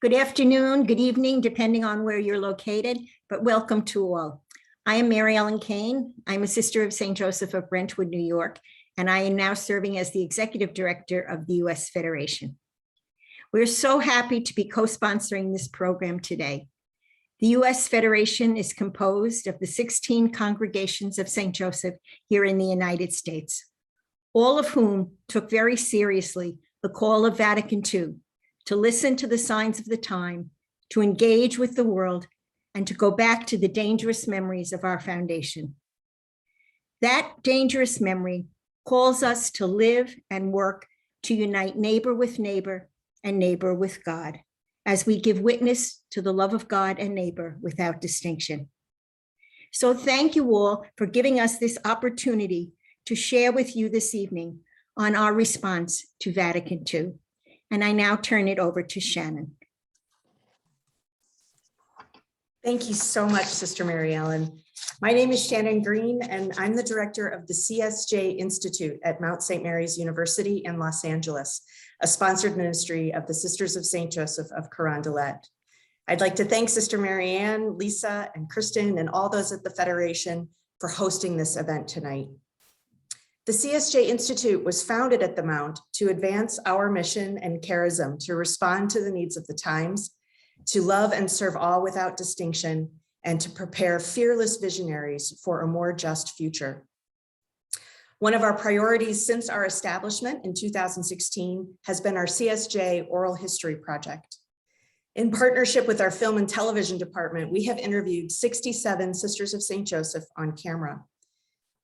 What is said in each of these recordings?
Good afternoon, good evening, depending on where you're located, but welcome to all. I am Mary Ellen Kane. I'm a sister of St. Joseph of Brentwood, New York, and I am now serving as the Executive Director of the U.S. Federation. We're so happy to be co-sponsoring this program today. The U.S. Federation is composed of the 16 congregations of St. Joseph here in the United States, all of whom took very seriously the call of Vatican II to listen to the signs of the time, to engage with the world, and to go back to the dangerous memories of our foundation. That dangerous memory calls us to live and work to unite neighbor with neighbor and neighbor with God, as we give witness to the love of God and neighbor without distinction. So thank you all for giving us this opportunity to share with you this evening on our response to Vatican II. And I now turn it over to Shannon. Thank you so much, Sister Mary Ellen. My name is Shannon Green, and I'm the director of the CSJ Institute at Mount St. Mary's University in Los Angeles, a sponsored ministry of the Sisters of St. Joseph of Carondelet. I'd like to thank Sister Mary Ann, Lisa, and Kristen, and all those at the Federation for hosting this event tonight. The CSJ Institute was founded at the Mount to advance our mission and charism to respond to the needs of the times, to love and serve all without distinction, and to prepare fearless visionaries for a more just future. One of our priorities since our establishment in 2016 has been our CSJ Oral History Project. In partnership with our film and television department, we have interviewed 67 Sisters of St. Joseph on camera.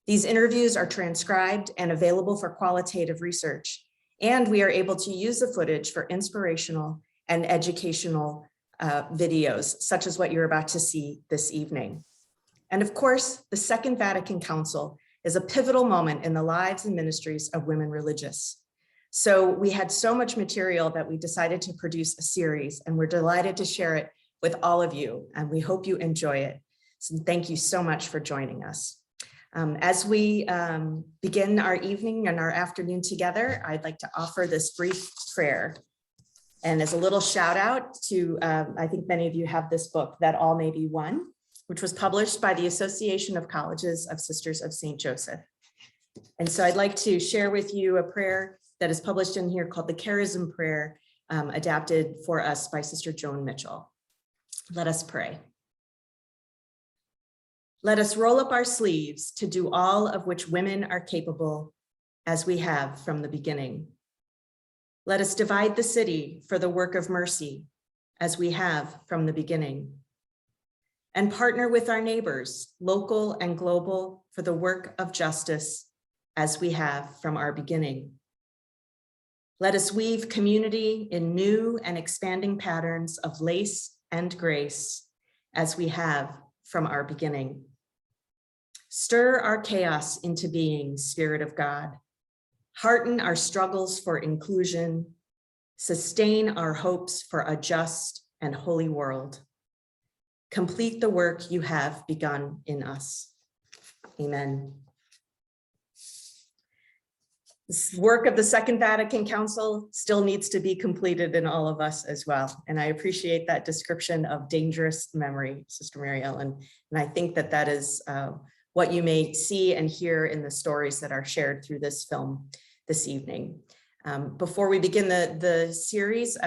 These interviews are transcribed and available for qualitative research, and we are able to use the footage for inspirational and educational videos, such as what you're about to see this evening. And of course, the Second Vatican Council is a pivotal moment in the lives and ministries of women religious. So we had so much material that we decided to produce a series, and we're delighted to share it with all of you, and we hope you enjoy it. So thank you so much for joining us. As we begin our evening and our afternoon together, I'd like to offer this brief prayer. And as a little shout out to, I think many of you have this book, That All May Be One, which was published by the Association of Colleges of Sisters of St. Joseph. And so I'd like to share with you a prayer that is published in here called the Charism Prayer, adapted for us by Sister Joan Mitchell. Let us pray. Let us roll up our sleeves to do all of which women are capable, as we have from the beginning. Let us divide the city for the work of mercy, as we have from the beginning. And partner with our neighbors, local and global, for the work of justice, as we have from our beginning. Let us weave community in new and expanding patterns of lace and grace, as we have from our beginning. Stir our chaos into being, Spirit of God. Hearten our struggles for inclusion. Sustain our hopes for a just and holy world. Complete the work you have begun in us. Amen. This work of the Second Vatican Council still needs to be completed in all of us as well. And I appreciate that description of dangerous memory, Sister Mary Ellen. And I think that that is what you may see and hear in the stories that are shared through this film this evening. Before we begin the series,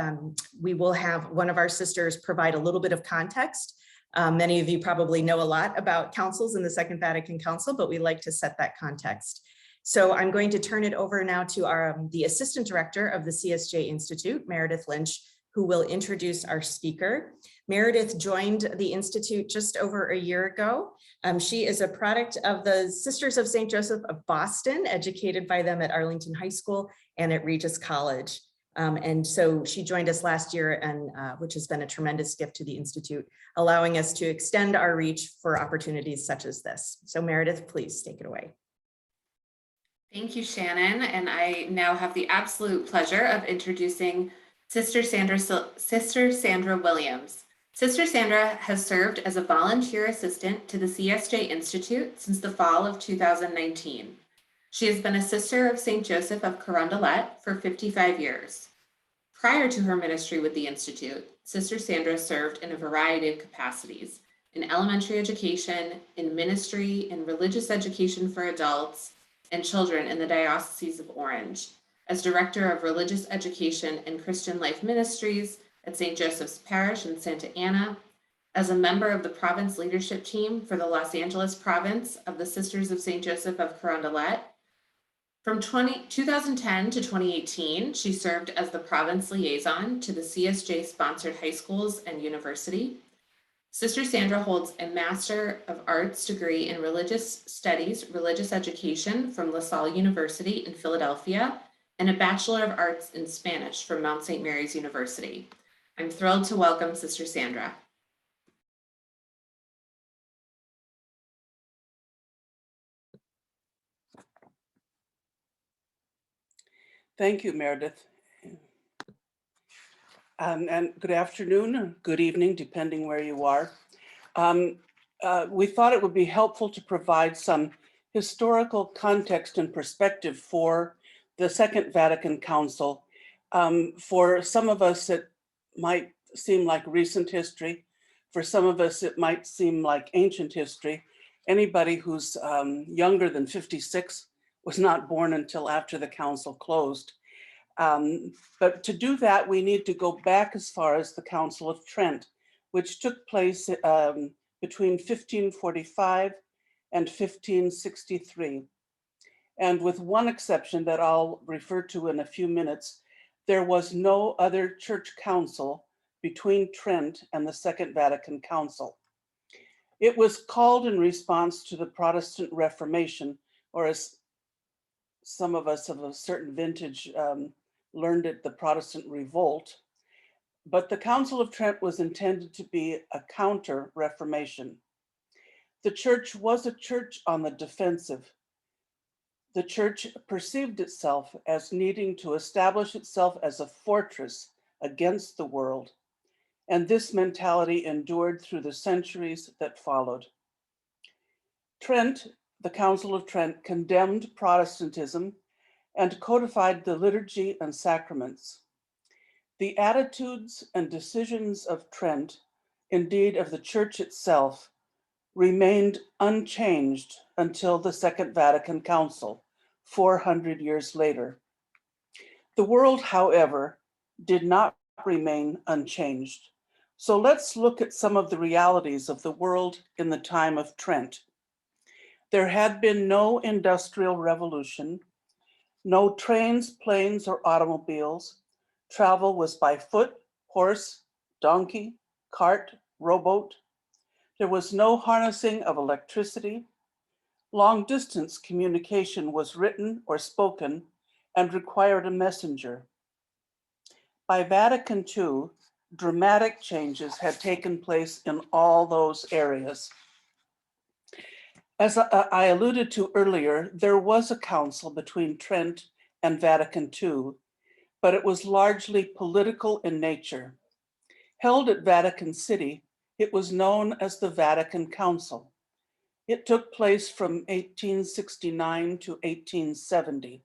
we will have one of our sisters provide a little bit of context. Many of you probably know a lot about councils in the Second Vatican Council, but we like to set that context. So I'm going to turn it over now to the Assistant Director of the CSJ Institute, Meredith Lynch, who will introduce our speaker. Meredith joined the Institute just over a year ago. She is a product of the Sisters of St. Joseph of Boston, educated by them at Arlington High School and at Regis College. And so she joined us last year, and which has been a tremendous gift to the Institute, allowing us to extend our reach for opportunities such as this. So Meredith, please take it away. Thank you, Shannon. And I now have the absolute pleasure of introducing Sister Sandra Williams. Sister Sandra has served as a volunteer assistant to the CSJ Institute since the fall of 2019. She has been a Sister of St. Joseph of Carondelet for 55 years. Prior to her ministry with the Institute, Sister Sandra served in a variety of capacities in elementary education, in ministry, in religious education for adults and children in the Diocese of Orange, as Director of Religious Education and Christian Life Ministries at St. Joseph's Parish in Santa Ana, as a member of the province leadership team for the Los Angeles province of the Sisters of St. Joseph of Carondelet. From 2010 to 2018, she served as the province liaison to the CSJ-sponsored high schools and university. Sister Sandra holds a Master of Arts degree in Religious Studies, Religious Education from LaSalle University in Philadelphia, and a Bachelor of Arts in Spanish from Mount St. Mary's University. I'm thrilled to welcome Sister Sandra. Thank you, Meredith. And good afternoon, or good evening, depending where you are. We thought it would be helpful to provide some historical context and perspective for the Second Vatican Council. For some of us, it might seem like recent history. For some of us, it might seem like ancient history. Anybody who's younger than 56 was not born until after the council closed. But to do that, we need to go back as far as the Council of Trent, which took place between 1545 and 1563. And with one exception that I'll refer to in a few minutes, there was no other church council between Trent and the Second Vatican Council. It was called in response to the Protestant Reformation, or as some of us of a certain vintage learned it, the Protestant Revolt. But the Council of Trent was intended to be a counter-Reformation. The church was a church on the defensive. The church perceived itself as needing to establish itself as a fortress against the world. And this mentality endured through the centuries that followed. Trent, the Council of Trent, condemned Protestantism and codified the liturgy and sacraments. The attitudes and decisions of Trent, indeed of the church itself, remained unchanged until the Second Vatican Council, 400 years later. The world, however, did not remain unchanged. So let's look at some of the realities of the world in the time of Trent. There had been no industrial revolution, no trains, planes, or automobiles. Travel was by foot, horse, donkey, cart, rowboat. There was no harnessing of electricity. Long distance communication was written or spoken and required a messenger. By Vatican II, dramatic changes had taken place in all those areas. As I alluded to earlier, there was a council between Trent and Vatican II, but it was largely political in nature. Held at Vatican City, it was known as the Vatican Council. It took place from 1869 to 1870.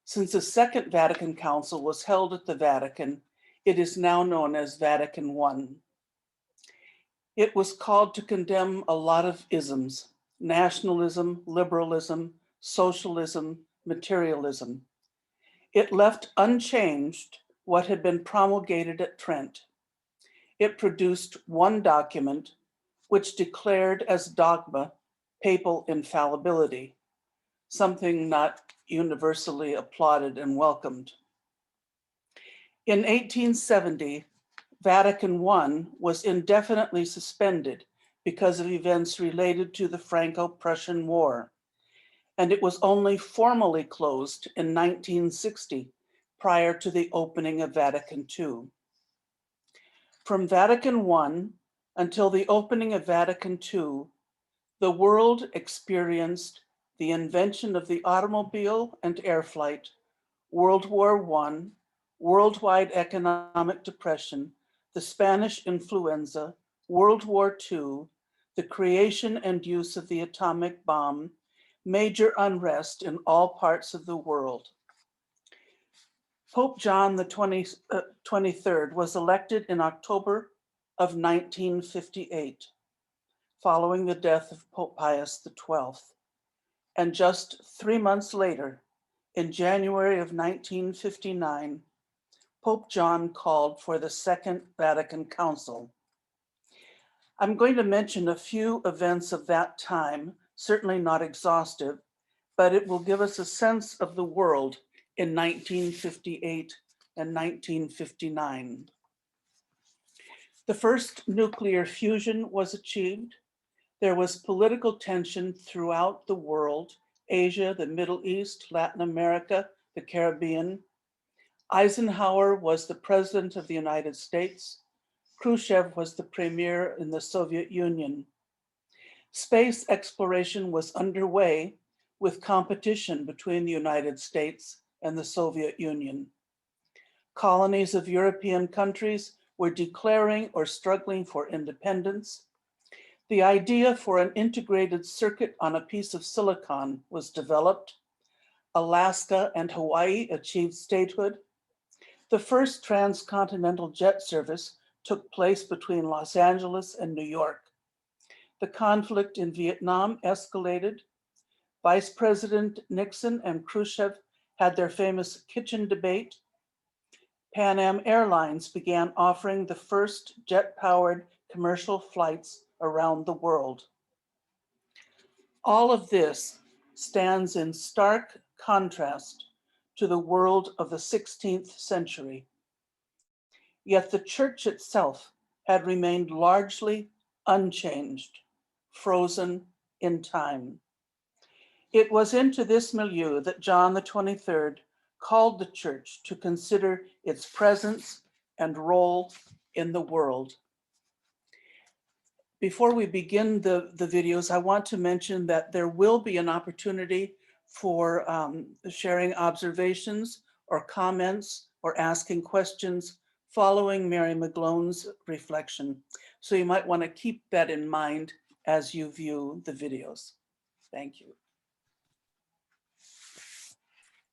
Since the Second Vatican Council was held at the Vatican, it is now known as Vatican I. It was called to condemn a lot of isms: nationalism, liberalism, socialism, materialism. It left unchanged what had been promulgated at Trent. It produced one document which declared as dogma papal infallibility, something not universally applauded and welcomed. In 1870, Vatican I was indefinitely suspended because of events related to the Franco-Prussian War, and it was only formally closed in 1960, prior to the opening of Vatican II. From Vatican I until the opening of Vatican II, the world experienced the invention of the automobile and air flight, World War I, worldwide economic depression, the Spanish influenza, World War II, the creation and use of the atomic bomb, major unrest in all parts of the world. Pope John the 23rd was elected in October of 1958, following the death of Pope Pius XII. And just 3 months later, in January of 1959, Pope John called for the Second Vatican Council. I'm going to mention a few events of that time, certainly not exhaustive, but it will give us a sense of the world in 1958 and 1959. The first nuclear fusion was achieved. There was political tension throughout the world, Asia, the Middle East, Latin America, the Caribbean. Eisenhower was the president of the United States. Khrushchev was the premier in the Soviet Union. Space exploration was underway with competition between the United States and the Soviet Union. Colonies of European countries were declaring or struggling for independence. The idea for an integrated circuit on a piece of silicon was developed. Alaska and Hawaii achieved statehood. The first transcontinental jet service took place between Los Angeles and New York. The conflict in Vietnam escalated. Vice President Nixon and Khrushchev had their famous kitchen debate. Pan Am Airlines began offering the first jet-powered commercial flights around the world. All of this stands in stark contrast to the world of the 16th century. Yet the church itself had remained largely unchanged, frozen in time. It was into this milieu that John the 23rd called the church to consider its presence and role in the world. Before we begin the videos, I want to mention that there will be an opportunity for sharing observations or comments or asking questions following Mary McGlone's reflection. So you might want to keep that in mind as you view the videos. Thank you.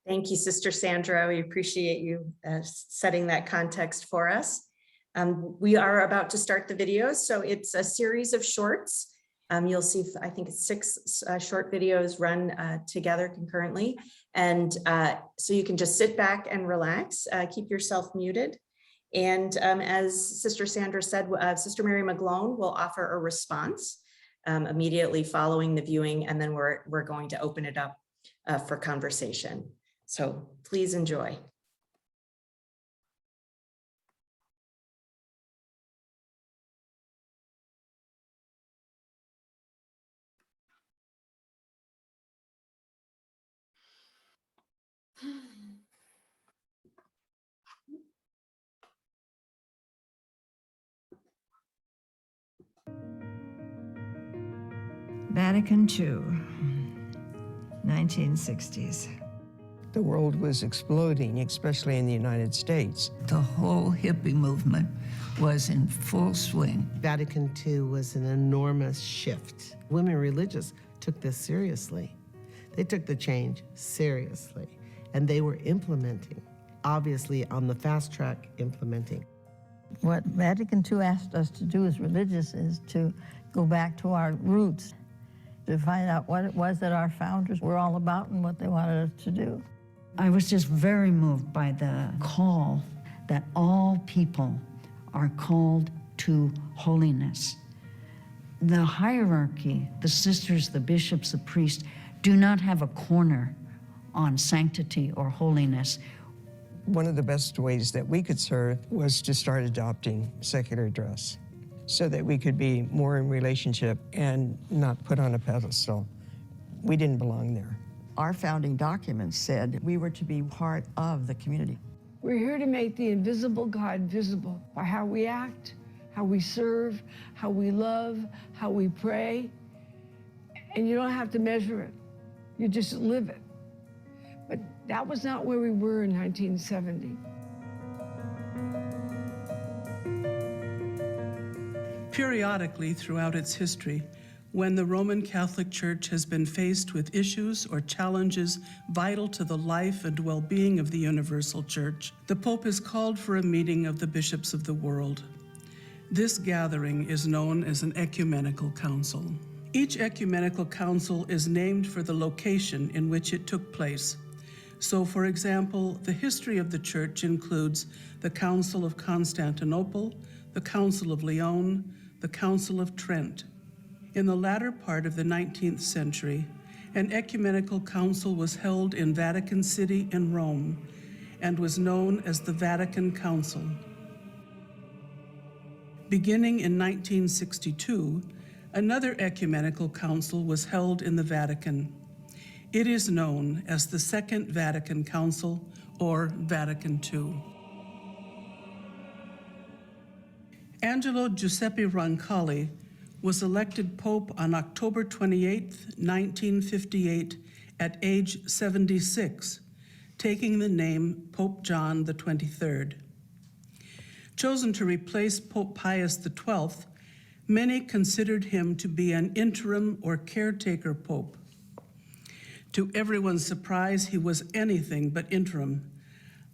Thank you, Sister Sandra. We appreciate you setting that context for us. We are about to start the videos, so it's a series of shorts. You'll see, I think it's 6 short videos run together concurrently. And so you can just sit back and relax, keep yourself muted. And as Sister Sandra said, Sister Mary McGlone will offer a response immediately following the viewing, and then we're going to open it up for conversation. So please enjoy. Vatican II, 1960s. The world was exploding, especially in the United States. The whole hippie movement was in full swing. Vatican II was an enormous shift. Women religious took this seriously. They took the change seriously, and they were implementing, obviously on the fast track implementing. What Vatican II asked us to do as religious is to go back to our roots, to find out what it was that our founders were all about and what they wanted us to do. I was just very moved by the call that all people are called to holiness. The hierarchy, the sisters, the bishops, the priests, do not have a corner on sanctity or holiness. One of the best ways that we could serve was to start adopting secular dress so that we could be more in relationship and not put on a pedestal. We didn't belong there. Our founding documents said we were to be part of the community. We're here to make the invisible God visible by how we act, how we serve, how we love, how we pray. And you don't have to measure it. You just live it. But that was not where we were in 1970. Periodically throughout its history, when the Roman Catholic Church has been faced with issues or challenges vital to the life and well-being of the universal church, the Pope has called for a meeting of the bishops of the world. This gathering is known as an ecumenical council. Each ecumenical council is named for the location in which it took place. So, for example, the history of the church includes the Council of Constantinople, the Council of Lyon, the Council of Trent. In the latter part of the 19th century, an ecumenical council was held in Vatican City in Rome and was known as the Vatican Council. Beginning in 1962, another ecumenical council was held in the Vatican. It is known as the Second Vatican Council, or Vatican II. Angelo Giuseppe Roncalli was elected Pope on October 28, 1958, at age 76, taking the name Pope John XXIII. Chosen to replace Pope Pius XII, many considered him to be an interim or caretaker pope. To everyone's surprise, he was anything but interim,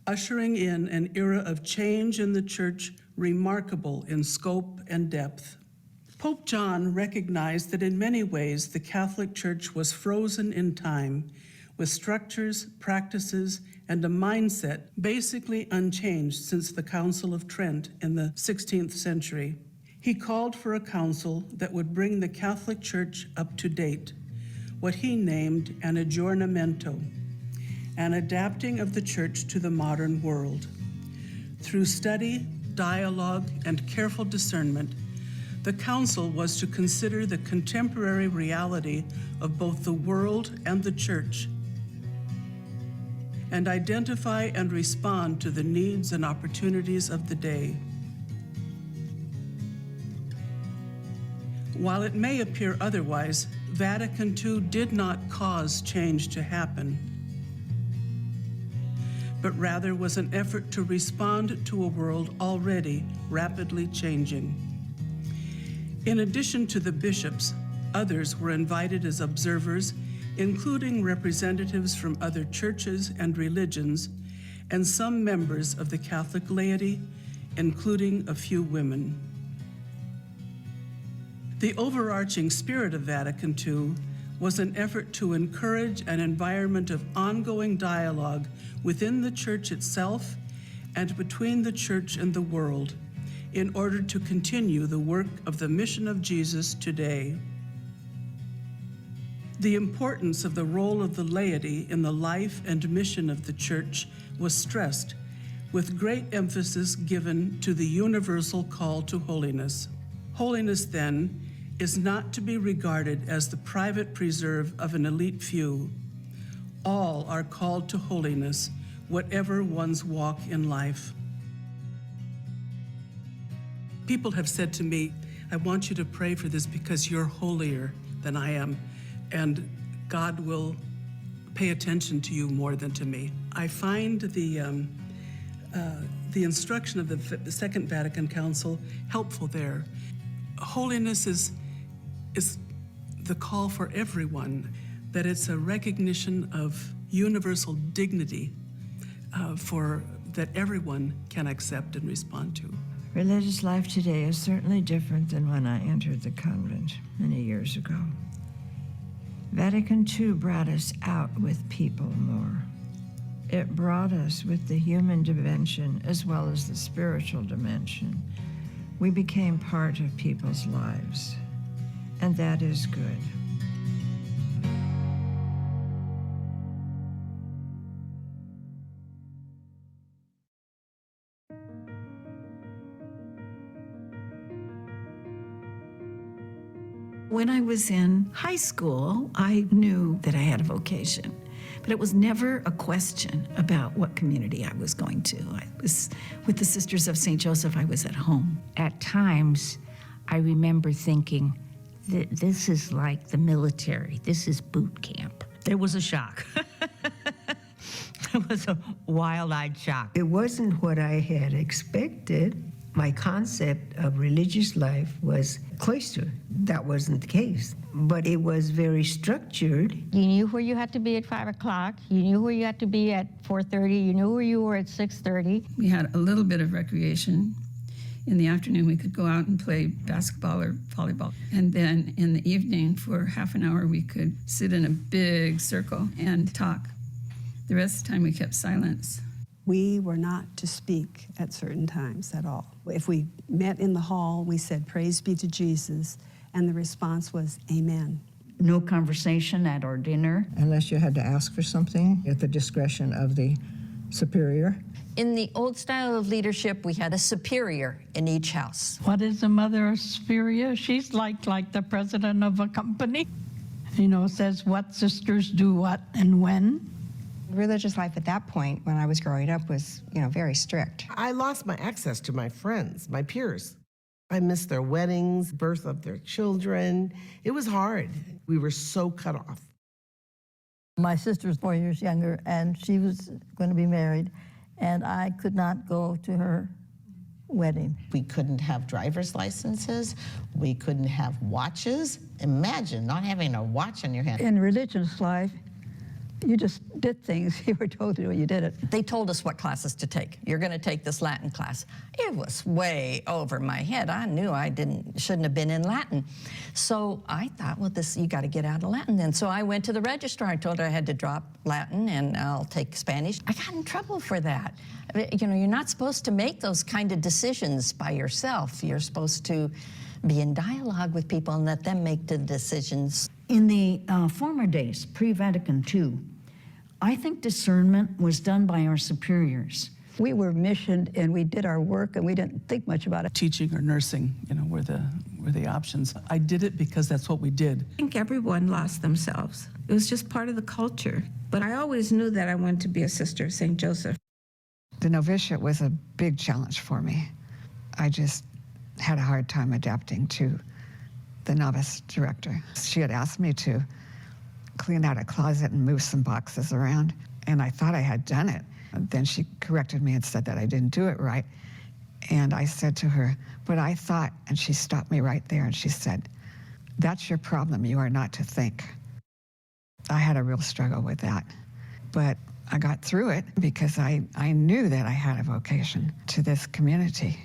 ushering in an era of change in the church remarkable in scope and depth. Pope John recognized that in many ways the Catholic Church was frozen in time, with structures, practices, and a mindset basically unchanged since the Council of Trent in the 16th century. He called for a council that would bring the Catholic Church up to date, what he named an aggiornamento, an adapting of the Church to the modern world. Through study, dialogue, and careful discernment, the council was to consider the contemporary reality of both the world and the Church, and identify and respond to the needs and opportunities of the day. While it may appear otherwise, Vatican II did not cause change to happen, but rather was an effort to respond to a world already rapidly changing. In addition to the bishops, others were invited as observers, including representatives from other churches and religions, and some members of the Catholic laity, including a few women. The overarching spirit of Vatican II was an effort to encourage an environment of ongoing dialogue within the Church itself and between the Church and the world, in order to continue the work of the mission of Jesus today. The importance of the role of the laity in the life and mission of the Church was stressed, with great emphasis given to the universal call to holiness. Holiness, then, is not to be regarded as the private preserve of an elite few. All are called to holiness, whatever one's walk in life. People have said to me, I want you to pray for this because you're holier than I am, and God will pay attention to you more than to me. I find the instruction of the Second Vatican Council helpful there. Holiness is the call for everyone, that it's a recognition of universal dignity that everyone can accept and respond to. Religious life today is certainly different than when I entered the convent many years ago. Vatican II brought us out with people more. It brought us with the human dimension as well as the spiritual dimension. We became part of people's lives, and that is good. When I was in high school, I knew that I had a vocation, but it was never a question about what community I was going to. I was with the Sisters of St. Joseph. I was at home. At times, I remember thinking, this is like the military. This is boot camp. It was a shock. It was a wild-eyed shock. It wasn't what I had expected. My concept of religious life was cloister. That wasn't the case, but it was very structured. You knew where you had to be at 5 o'clock. You knew where you had to be at 4:30. You knew where you were at 6:30. We had a little bit of recreation. In the afternoon, we could go out and play basketball or volleyball. And then in the evening, for half an hour, we could sit in a big circle and talk. The rest of the time, we kept silence. We were not to speak at certain times at all. If we met in the hall, we said, "Praise be to Jesus," and the response was, "Amen." No conversation at our dinner. Unless you had to ask for something at the discretion of the superior. In the old style of leadership, we had a superior in each house. What is a mother superior? She's like the president of a company. Says what sisters do what and when. Religious life at that point, when I was growing up, was, very strict. I lost my access to my friends, my peers. I missed their weddings, birth of their children. It was hard. We were so cut off. My sister's 4 years younger, and she was going to be married, and I could not go to her wedding. We couldn't have driver's licenses. We couldn't have watches. Imagine not having a watch on your hand. In religious life, you just did things. You were told to do, you did it. They told us what classes to take. You're going to take this Latin class. It was way over my head. I knew I shouldn't have been in Latin. So I thought, well, you got to get out of Latin then. So I went to the registrar. I told her I had to drop Latin and I'll take Spanish. I got in trouble for that. You're not supposed to make those kind of decisions by yourself. You're supposed to be in dialogue with people and let them make the decisions. In the former days, pre-Vatican II, I think discernment was done by our superiors. We were missioned and we did our work and we didn't think much about it. Teaching or nursing, were the options. I did it because that's what we did. I think everyone lost themselves. It was just part of the culture. But I always knew that I wanted to be a sister of St. Joseph. The novitiate was a big challenge for me. I just had a hard time adapting to the novice director. She had asked me to clean out a closet and move some boxes around, and I thought I had done it. Then she corrected me and said that I didn't do it right. And I said to her, but I thought, and she stopped me right there and she said, that's your problem, you are not to think. I had a real struggle with that, but I got through it because I knew that I had a vocation to this community.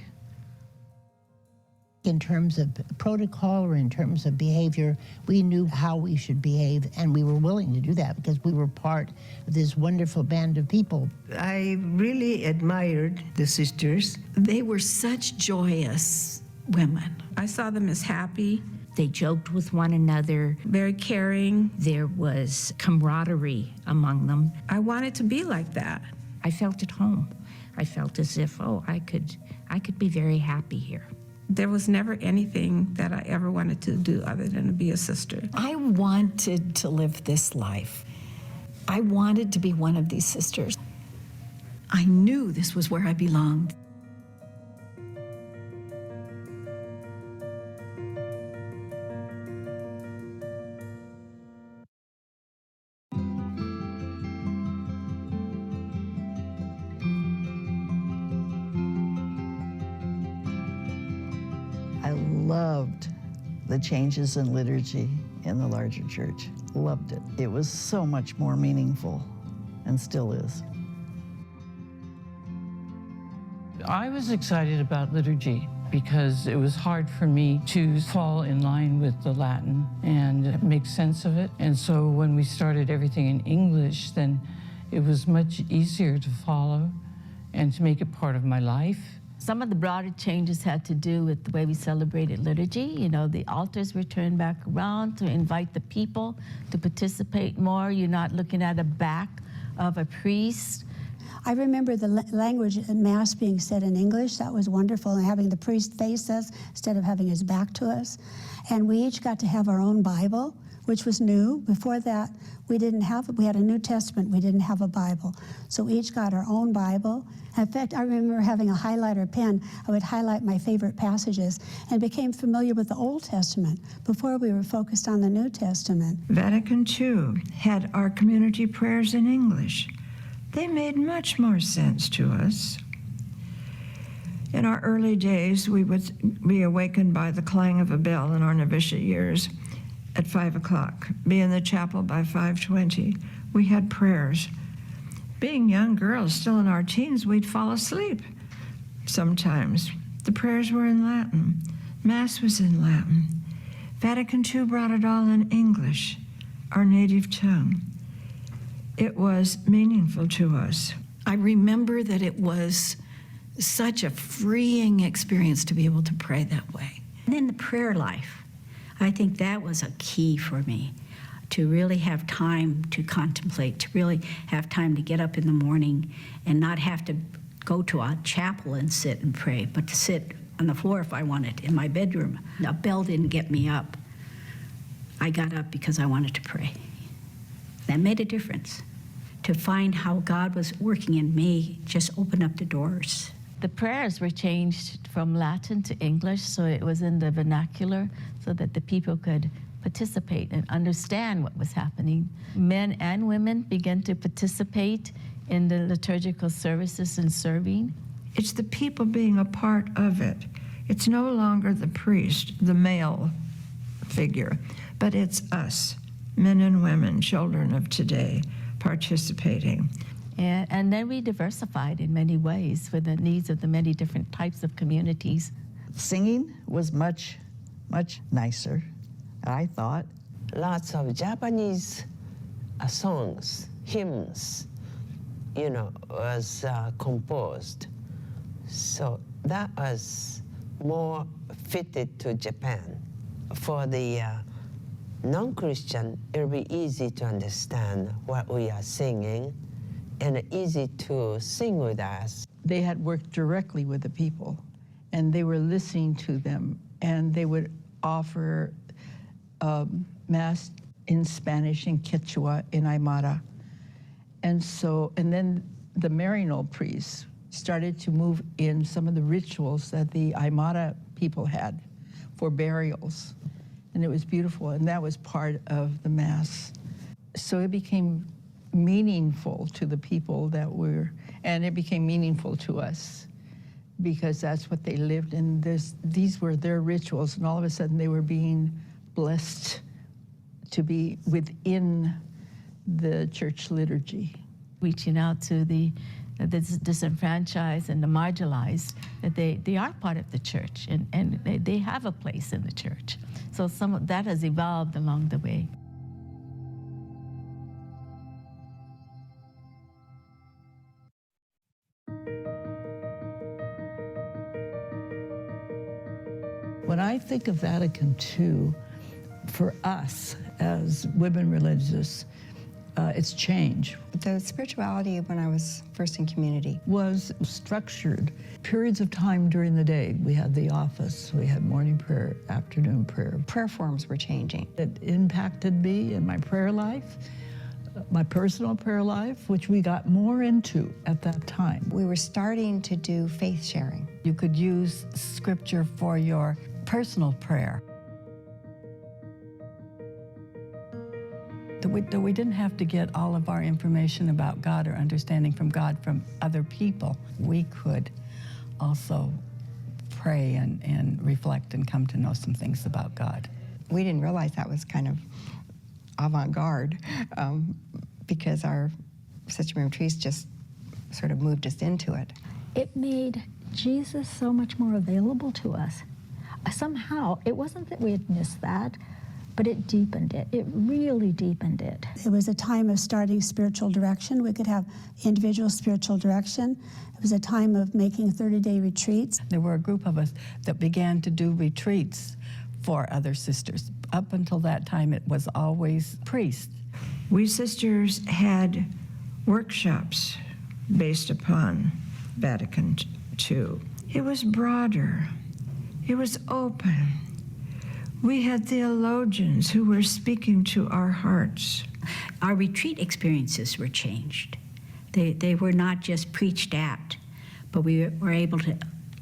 In terms of protocol or in terms of behavior, we knew how we should behave, and we were willing to do that because we were part of this wonderful band of people. I really admired the sisters. They were such joyous women. I saw them as happy. They joked with one another. Very caring. There was camaraderie among them. I wanted to be like that. I felt at home. I felt as if, I could be very happy here. There was never anything that I ever wanted to do other than to be a sister. I wanted to live this life. I wanted to be one of these sisters. I knew this was where I belonged. I loved the changes in liturgy in the larger church. Loved it. It was so much more meaningful and still is. I was excited about liturgy because it was hard for me to fall in line with the Latin and make sense of it. And so when we started everything in English, then it was much easier to follow and to make it part of my life. Some of the broader changes had to do with the way we celebrated liturgy. The altars were turned back around to invite the people to participate more. You're not looking at a back of a priest. I remember the language at Mass being said in English. That was wonderful, and having the priest face us instead of having his back to us. And we each got to have our own Bible, which was new. Before that, we had a New Testament, we didn't have a Bible. So we each got our own Bible. In fact, I remember having a highlighter pen. I would highlight my favorite passages and became familiar with the Old Testament before we were focused on the New Testament. Vatican II had our community prayers in English. They made much more sense to us. In our early days, we would be awakened by the clang of a bell in our novitiate years at 5 o'clock, be in the chapel by 5:20. We had prayers. Being young girls, still in our teens, we'd fall asleep sometimes. The prayers were in Latin. Mass was in Latin. Vatican II brought it all in English, our native tongue. It was meaningful to us. I remember that it was such a freeing experience to be able to pray that way. And then the prayer life, I think that was a key for me, to really have time to contemplate, to really have time to get up in the morning and not have to go to a chapel and sit and pray, but to sit on the floor if I wanted, in my bedroom. A bell didn't get me up. I got up because I wanted to pray. That made a difference. To find how God was working in me just opened up the doors. The prayers were changed from Latin to English, so it was in the vernacular so that the people could participate and understand what was happening. Men and women began to participate in the liturgical services and serving. It's the people being a part of it. It's no longer the priest, the male figure, but it's us, men and women, children of today, participating. And then we diversified in many ways for the needs of the many different types of communities. Singing was much, much nicer, I thought. Lots of Japanese songs, hymns, was composed. So that was more fitted to Japan. For the non-Christian, it'll be easy to understand what we are singing and easy to sing with us. They had worked directly with the people, and they were listening to them, and they would offer Mass in Spanish, in Quechua, in Aymara. And then the Maryknoll priests started to move in some of the rituals that the Aymara people had for burials. And it was beautiful, and that was part of the Mass. So it became meaningful to the people and it became meaningful to us because that's what they lived in. These were their rituals, and all of a sudden they were being blessed to be within the church liturgy. Reaching out to the disenfranchised and the marginalized, that they are part of the church and they have a place in the church. So some of that has evolved along the way. When I think of Vatican II, for us as women religious, it's change. The spirituality when I was first in community was structured. Periods of time during the day. We had the office, we had morning prayer, afternoon prayer. Prayer forms were changing. It impacted me in my prayer life, my personal prayer life, which we got more into at that time. We were starting to do faith sharing. You could use scripture for your personal prayer. We didn't have to get all of our information about God or understanding from God from other people. We could also pray and reflect and come to know some things about God. We didn't realize that was kind of avant-garde because our Sister Miriam Treese just sort of moved us into it. It made Jesus so much more available to us. Somehow, it wasn't that we had missed that, but it deepened it. It really deepened it. It was a time of starting spiritual direction. We could have individual spiritual direction. It was a time of making 30-day retreats. There were a group of us that began to do retreats for other sisters. Up until that time, it was always priests. We sisters had workshops based upon Vatican II. It was broader. It was open. We had theologians who were speaking to our hearts. Our retreat experiences were changed. They were not just preached at, but we were able to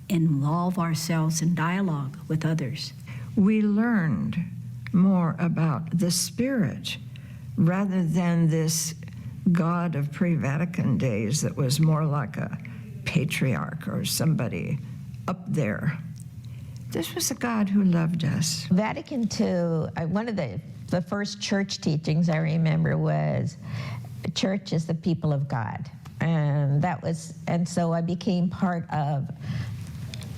involve ourselves in dialogue with others. We learned more about the Spirit rather than this God of pre-Vatican days that was more like a patriarch or somebody up there. This was a God who loved us. Vatican II, one of the first church teachings I remember was, church is the people of God. And so I became part of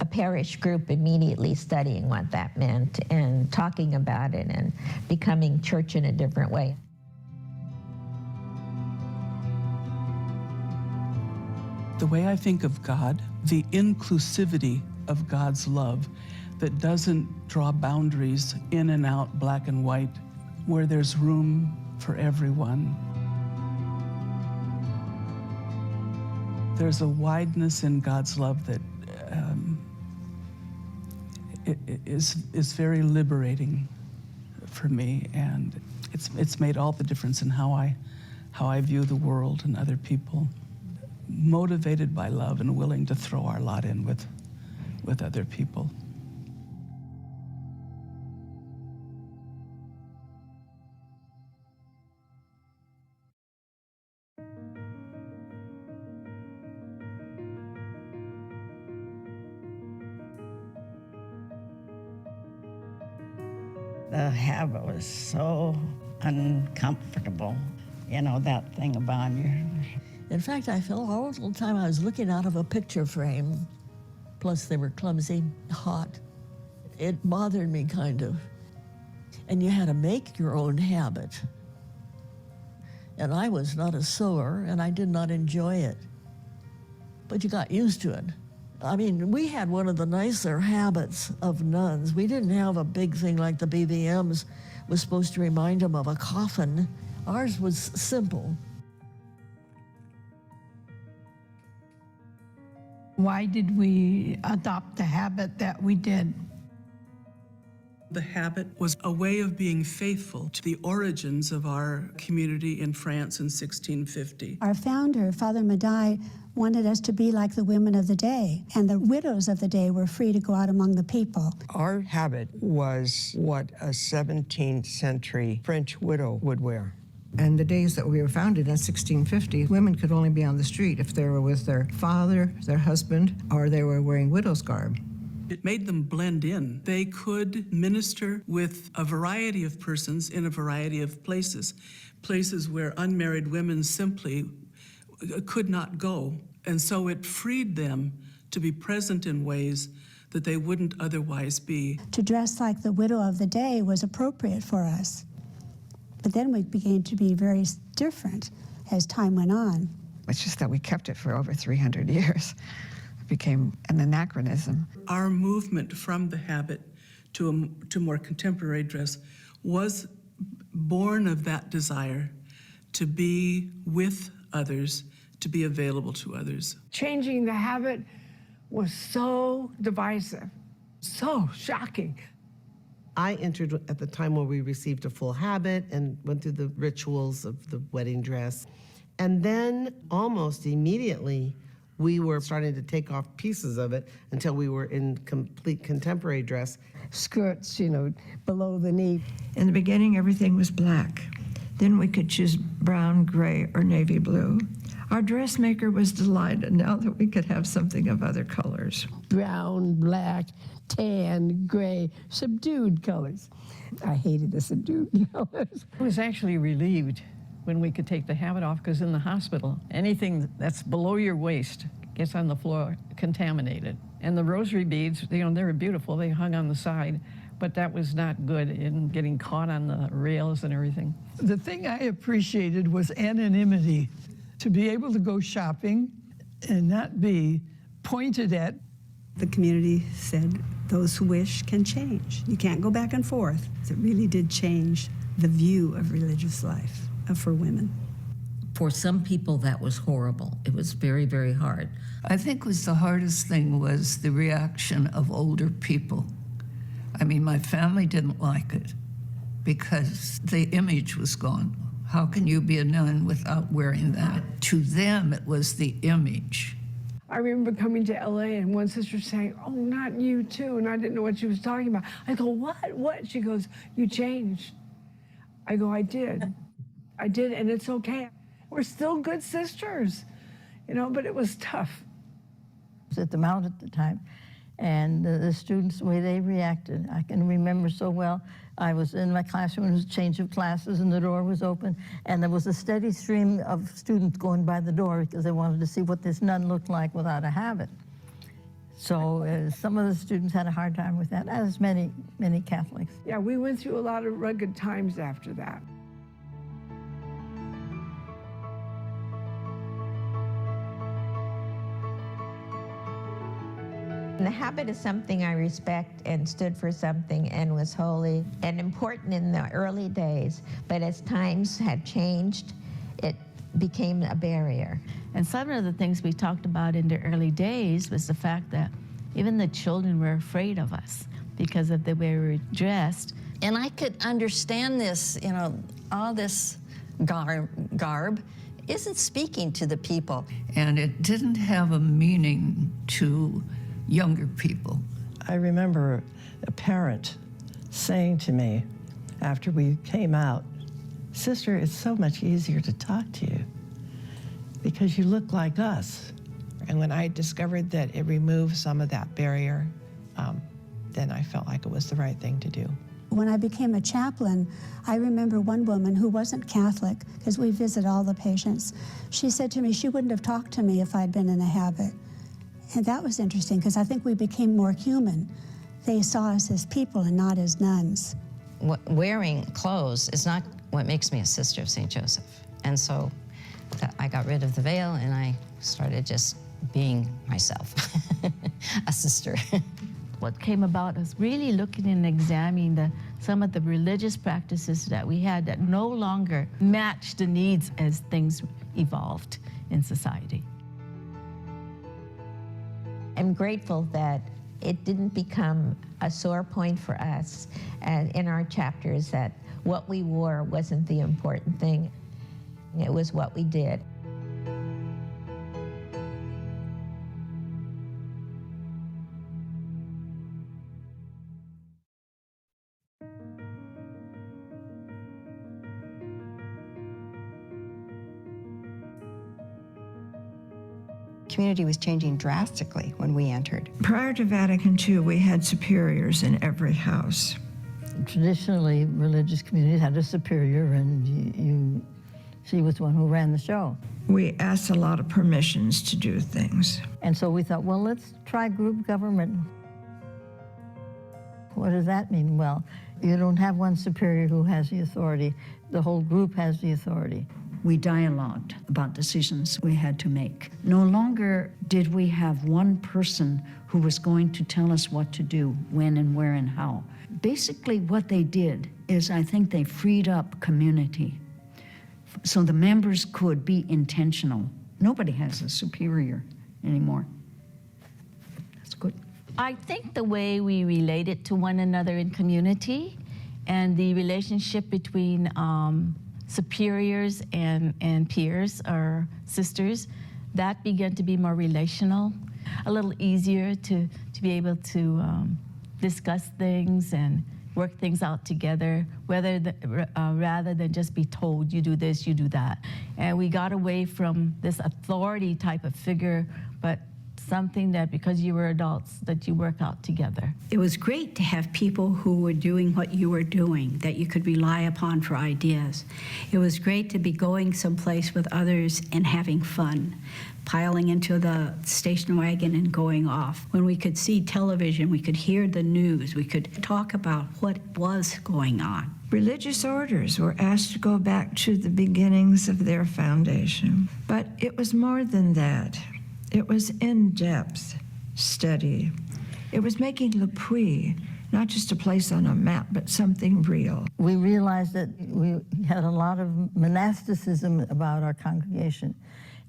a parish group immediately studying what that meant and talking about it and becoming church in a different way. The way I think of God, the inclusivity of God's love that doesn't draw boundaries in and out, black and white, where there's room for everyone. There's a wideness in God's love that is very liberating for me, and it's made all the difference in how I view the world and other people. Motivated by love and willing to throw our lot in with other people. The habit was so uncomfortable, you know, that thing about you. In fact, I felt all the time I was looking out of a picture frame. Plus, they were clumsy, hot. It bothered me, kind of. And you had to make your own habit. And I was not a sewer, and I did not enjoy it. But you got used to it. I mean, we had one of the nicer habits of nuns. We didn't have a big thing like the BVMs was supposed to remind them of a coffin. Ours was simple. Why did we adopt the habit that we did? The habit was a way of being faithful to the origins of our community in France in 1650. Our founder, Father Madai, wanted us to be like the women of the day, and the widows of the day were free to go out among the people. Our habit was what a 17th century French widow would wear. And the days that we were founded in 1650, women could only be on the street if they were with their father, their husband, or they were wearing widow's garb. It made them blend in. They could minister with a variety of persons in a variety of places, places where unmarried women simply could not go. And so it freed them to be present in ways that they wouldn't otherwise be. To dress like the widow of the day was appropriate for us. But then we began to be very different as time went on. It's just that we kept it for over 300 years. It became an anachronism. Our movement from the habit to more contemporary dress was born of that desire to be with others, to be available to others. Changing the habit was so divisive, so shocking. I entered at the time where we received a full habit and went through the rituals of the wedding dress. And then almost immediately, we were starting to take off pieces of it until we were in complete contemporary dress. Skirts, you know, below the knee. In the beginning, everything was black. Then we could choose brown, gray, or navy blue. Our dressmaker was delighted now that we could have something of other colors. Brown, black, tan, gray, subdued colors. I hated the subdued colors. I was actually relieved when we could take the habit off, because in the hospital, anything that's below your waist gets on the floor contaminated. And the rosary beads, you know, they were beautiful. They hung on the side, but that was not good in getting caught on the rails and everything. The thing I appreciated was anonymity. To be able to go shopping and not be pointed at. The community said those who wish can change. You can't go back and forth. It really did change the view of religious life for women. For some people, that was horrible. It was very, very hard. I think was the hardest thing was the reaction of older people. I mean, my family didn't like it because the image was gone. How can you be a nun without wearing that? To them, it was the image. I remember coming to LA and one sister saying, "Oh, not you too," and I didn't know what she was talking about. I go, "What?" She goes, "You changed." I go, "I did. I did, and it's okay. We're still good sisters," you know, but it was tough. I was at the Mount at the time, And the students, the way they reacted, I can remember so well. I was in my classroom, it was a change of classes, and the door was open, and there was a steady stream of students going by the door because they wanted to see what this nun looked like without a habit. So some of the students had a hard time with that, as many Catholics. Yeah, we went through a lot of rugged times after that. The habit is something I respect and stood for something and was holy and important in the early days, but as times had changed, it became a barrier. And some of the things we talked about in the early days was the fact that even the children were afraid of us because of the way we were dressed. And I could understand this, you know, all this garb isn't speaking to the people. And it didn't have a meaning to younger people. I remember a parent saying to me after we came out, "Sister, it's so much easier to talk to you because you look like us." And when I discovered that it removed some of that barrier, then I felt like it was the right thing to do. When I became a chaplain, I remember one woman who wasn't Catholic, because we visit all the patients. She said to me she wouldn't have talked to me if I'd been in a habit. And that was interesting, because I think we became more human. They saw us as people and not as nuns. Wearing clothes is not what makes me a sister of St. Joseph. And so I got rid of the veil and I started just being myself, a sister. What came about was really looking and examining some of the religious practices that we had that no longer matched the needs as things evolved in society. I'm grateful that it didn't become a sore point for us and in our chapters that what we wore wasn't the important thing. It was what we did. Community was changing drastically when we entered. Prior to Vatican II, we had superiors in every house. Traditionally, religious communities had a superior, and she was the one who ran the show. We asked a lot of permissions to do things. And so we thought, well, let's try group government. What does that mean? Well, you don't have one superior who has the authority. The whole group has the authority. We dialogued about decisions we had to make. No longer did we have one person who was going to tell us what to do, when and where and how. Basically, what they did is I think they freed up community so the members could be intentional. Nobody has a superior anymore. That's good. I think the way we related to one another in community and the relationship between superiors and peers or sisters, that began to be more relational, a little easier to be able to discuss things and work things out together, rather than just be told, you do this, you do that. And we got away from this authority type of figure, but something that because you were adults, that you work out together. It was great to have people who were doing what you were doing, that you could rely upon for ideas. It was great to be going someplace with others and having fun, piling into the station wagon and going off. When we could see television, we could hear the news, we could talk about what was going on. Religious orders were asked to go back to the beginnings of their foundation. But it was more than that. It was in-depth study. It was making Le Puy not just a place on a map, but something real. We realized that we had a lot of monasticism about our congregation.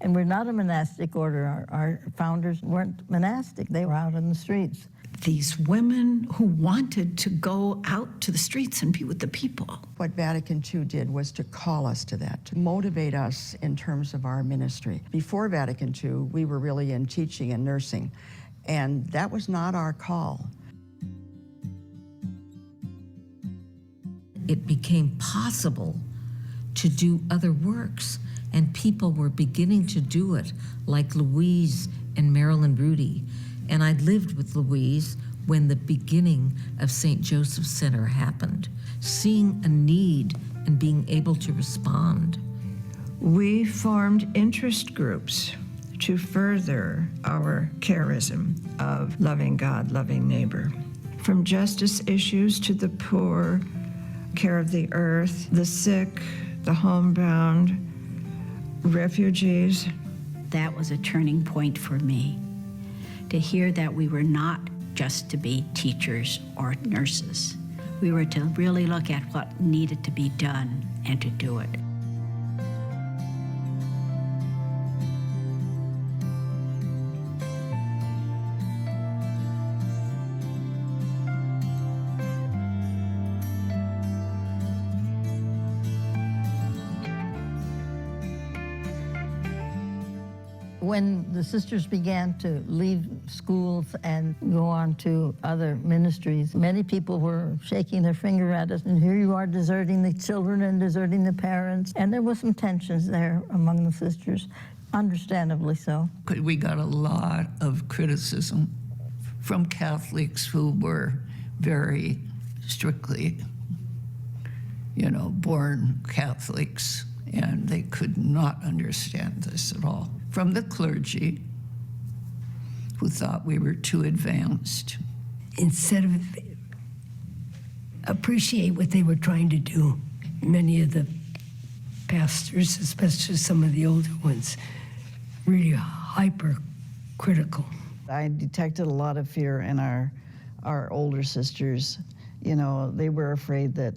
And we're not a monastic order. Our founders weren't monastic. They were out in the streets. These women who wanted to go out to the streets and be with the people. What Vatican II did was to call us to that, to motivate us in terms of our ministry. Before Vatican II, we were really in teaching and nursing, and that was not our call. It became possible to do other works, and people were beginning to do it, like Louise and Marilyn Rudy And I lived with Louise when the beginning of St. Joseph Center happened, seeing a need and being able to respond. We formed interest groups to further our charism of loving God, loving neighbor. From justice issues to the poor, care of the earth, the sick, the homebound, refugees. That was a turning point for me, to hear that we were not just to be teachers or nurses. We were to really look at what needed to be done and to do it. When the sisters began to leave schools and go on to other ministries, many people were shaking their finger at us, and here you are deserting the children and deserting the parents. And there was some tensions there among the sisters, understandably so. We got a lot of criticism from Catholics who were very strictly, born Catholics, and they could not understand this at all. From the clergy, who thought we were too advanced. Instead of appreciate what they were trying to do, many of the pastors, especially some of the older ones, really hypercritical. I detected a lot of fear in our older sisters. They were afraid that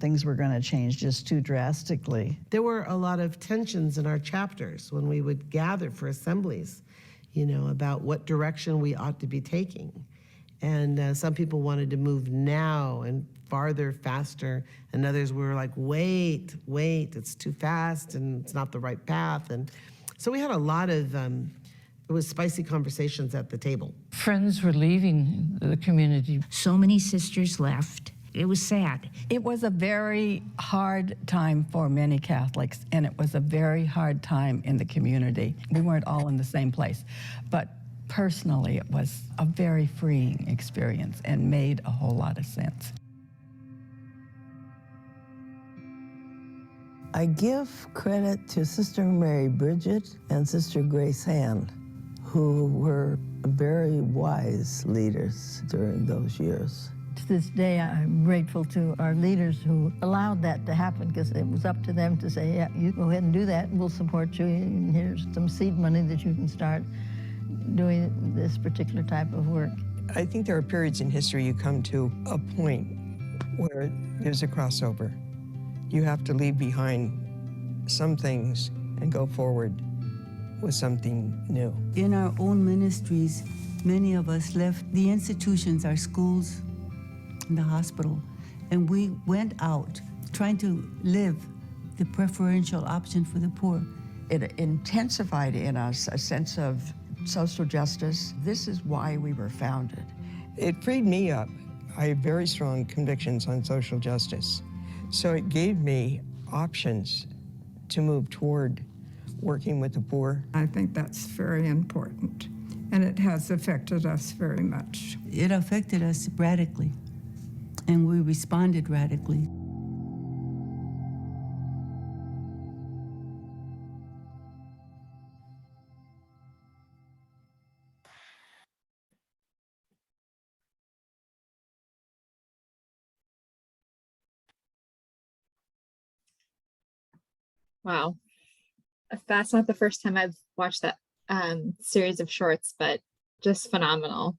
things were going to change just too drastically. There were a lot of tensions in our chapters when we would gather for assemblies, about what direction we ought to be taking. And some people wanted to move now and farther, faster, and others were like, wait, it's too fast and it's not the right path. And so we had a lot of, it was spicy conversations at the table. Friends were leaving the community. So many sisters left. It was sad. It was a very hard time for many Catholics, and it was a very hard time in the community. We weren't all in the same place, but personally, it was a very freeing experience and made a whole lot of sense. I give credit to Sister Mary Bridget and Sister Grace Hand, who were very wise leaders during those years. To this day, I'm grateful to our leaders who allowed that to happen, because it was up to them to say, yeah, you go ahead and do that, and we'll support you, and here's some seed money that you can start doing this particular type of work. I think there are periods in history you come to a point where there's a crossover. You have to leave behind some things and go forward with something new. In our own ministries, many of us left the institutions, our schools, and the hospital, and we went out trying to live the preferential option for the poor. It intensified in us a sense of social justice. This is why we were founded. It freed me up. I have very strong convictions on social justice. So it gave me options to move toward working with the poor. I think that's very important, and it has affected us very much. It affected us radically, and we responded radically. Wow. That's not the first time I've watched that series of shorts, but just phenomenal.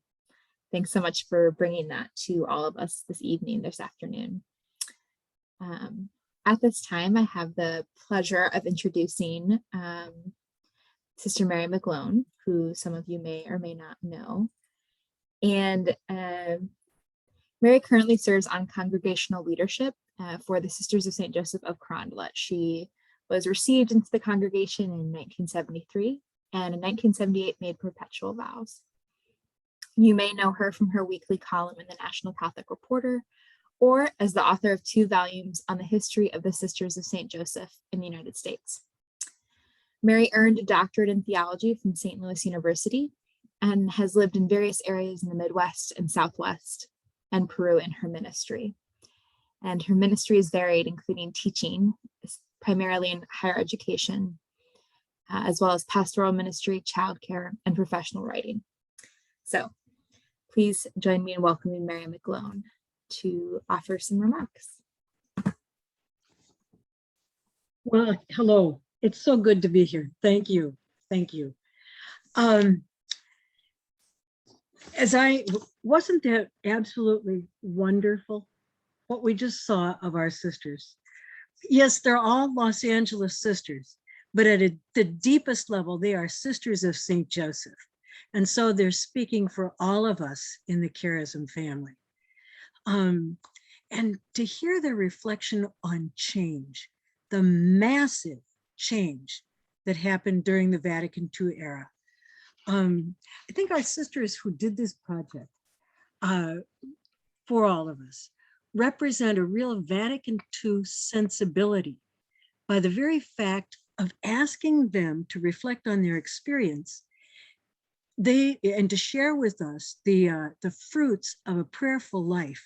Thanks so much for bringing that to all of us this evening, this afternoon. At this time, I have the pleasure of introducing Sister Mary McGlone, who some of you may or may not know. And Mary currently serves on congregational leadership for the Sisters of St. Joseph of Carondelet. She was received into the congregation in 1973, and in 1978 made perpetual vows. You may know her from her weekly column in the National Catholic Reporter, or as the author of 2 volumes on the history of the Sisters of St. Joseph in the United States. Mary earned a doctorate in theology from St. Louis University, and has lived in various areas in the Midwest and Southwest and Peru in her ministry. And her ministry is varied, including teaching, primarily in higher education, as well as pastoral ministry, childcare, and professional writing. So please join me in welcoming Mary McGlone to offer some remarks. Well, hello. It's so good to be here. Thank you. Thank you. Wasn't that absolutely wonderful? What we just saw of our sisters. Yes, they're all Los Angeles sisters, but at the deepest level, they are sisters of St. Joseph. And so they're speaking for all of us in the charism family. And to hear their reflection on change, the massive change that happened during the Vatican II era. I think our sisters who did this project for all of us represent a real Vatican II sensibility by the very fact of asking them to reflect on their experience and to share with us the fruits of a prayerful life.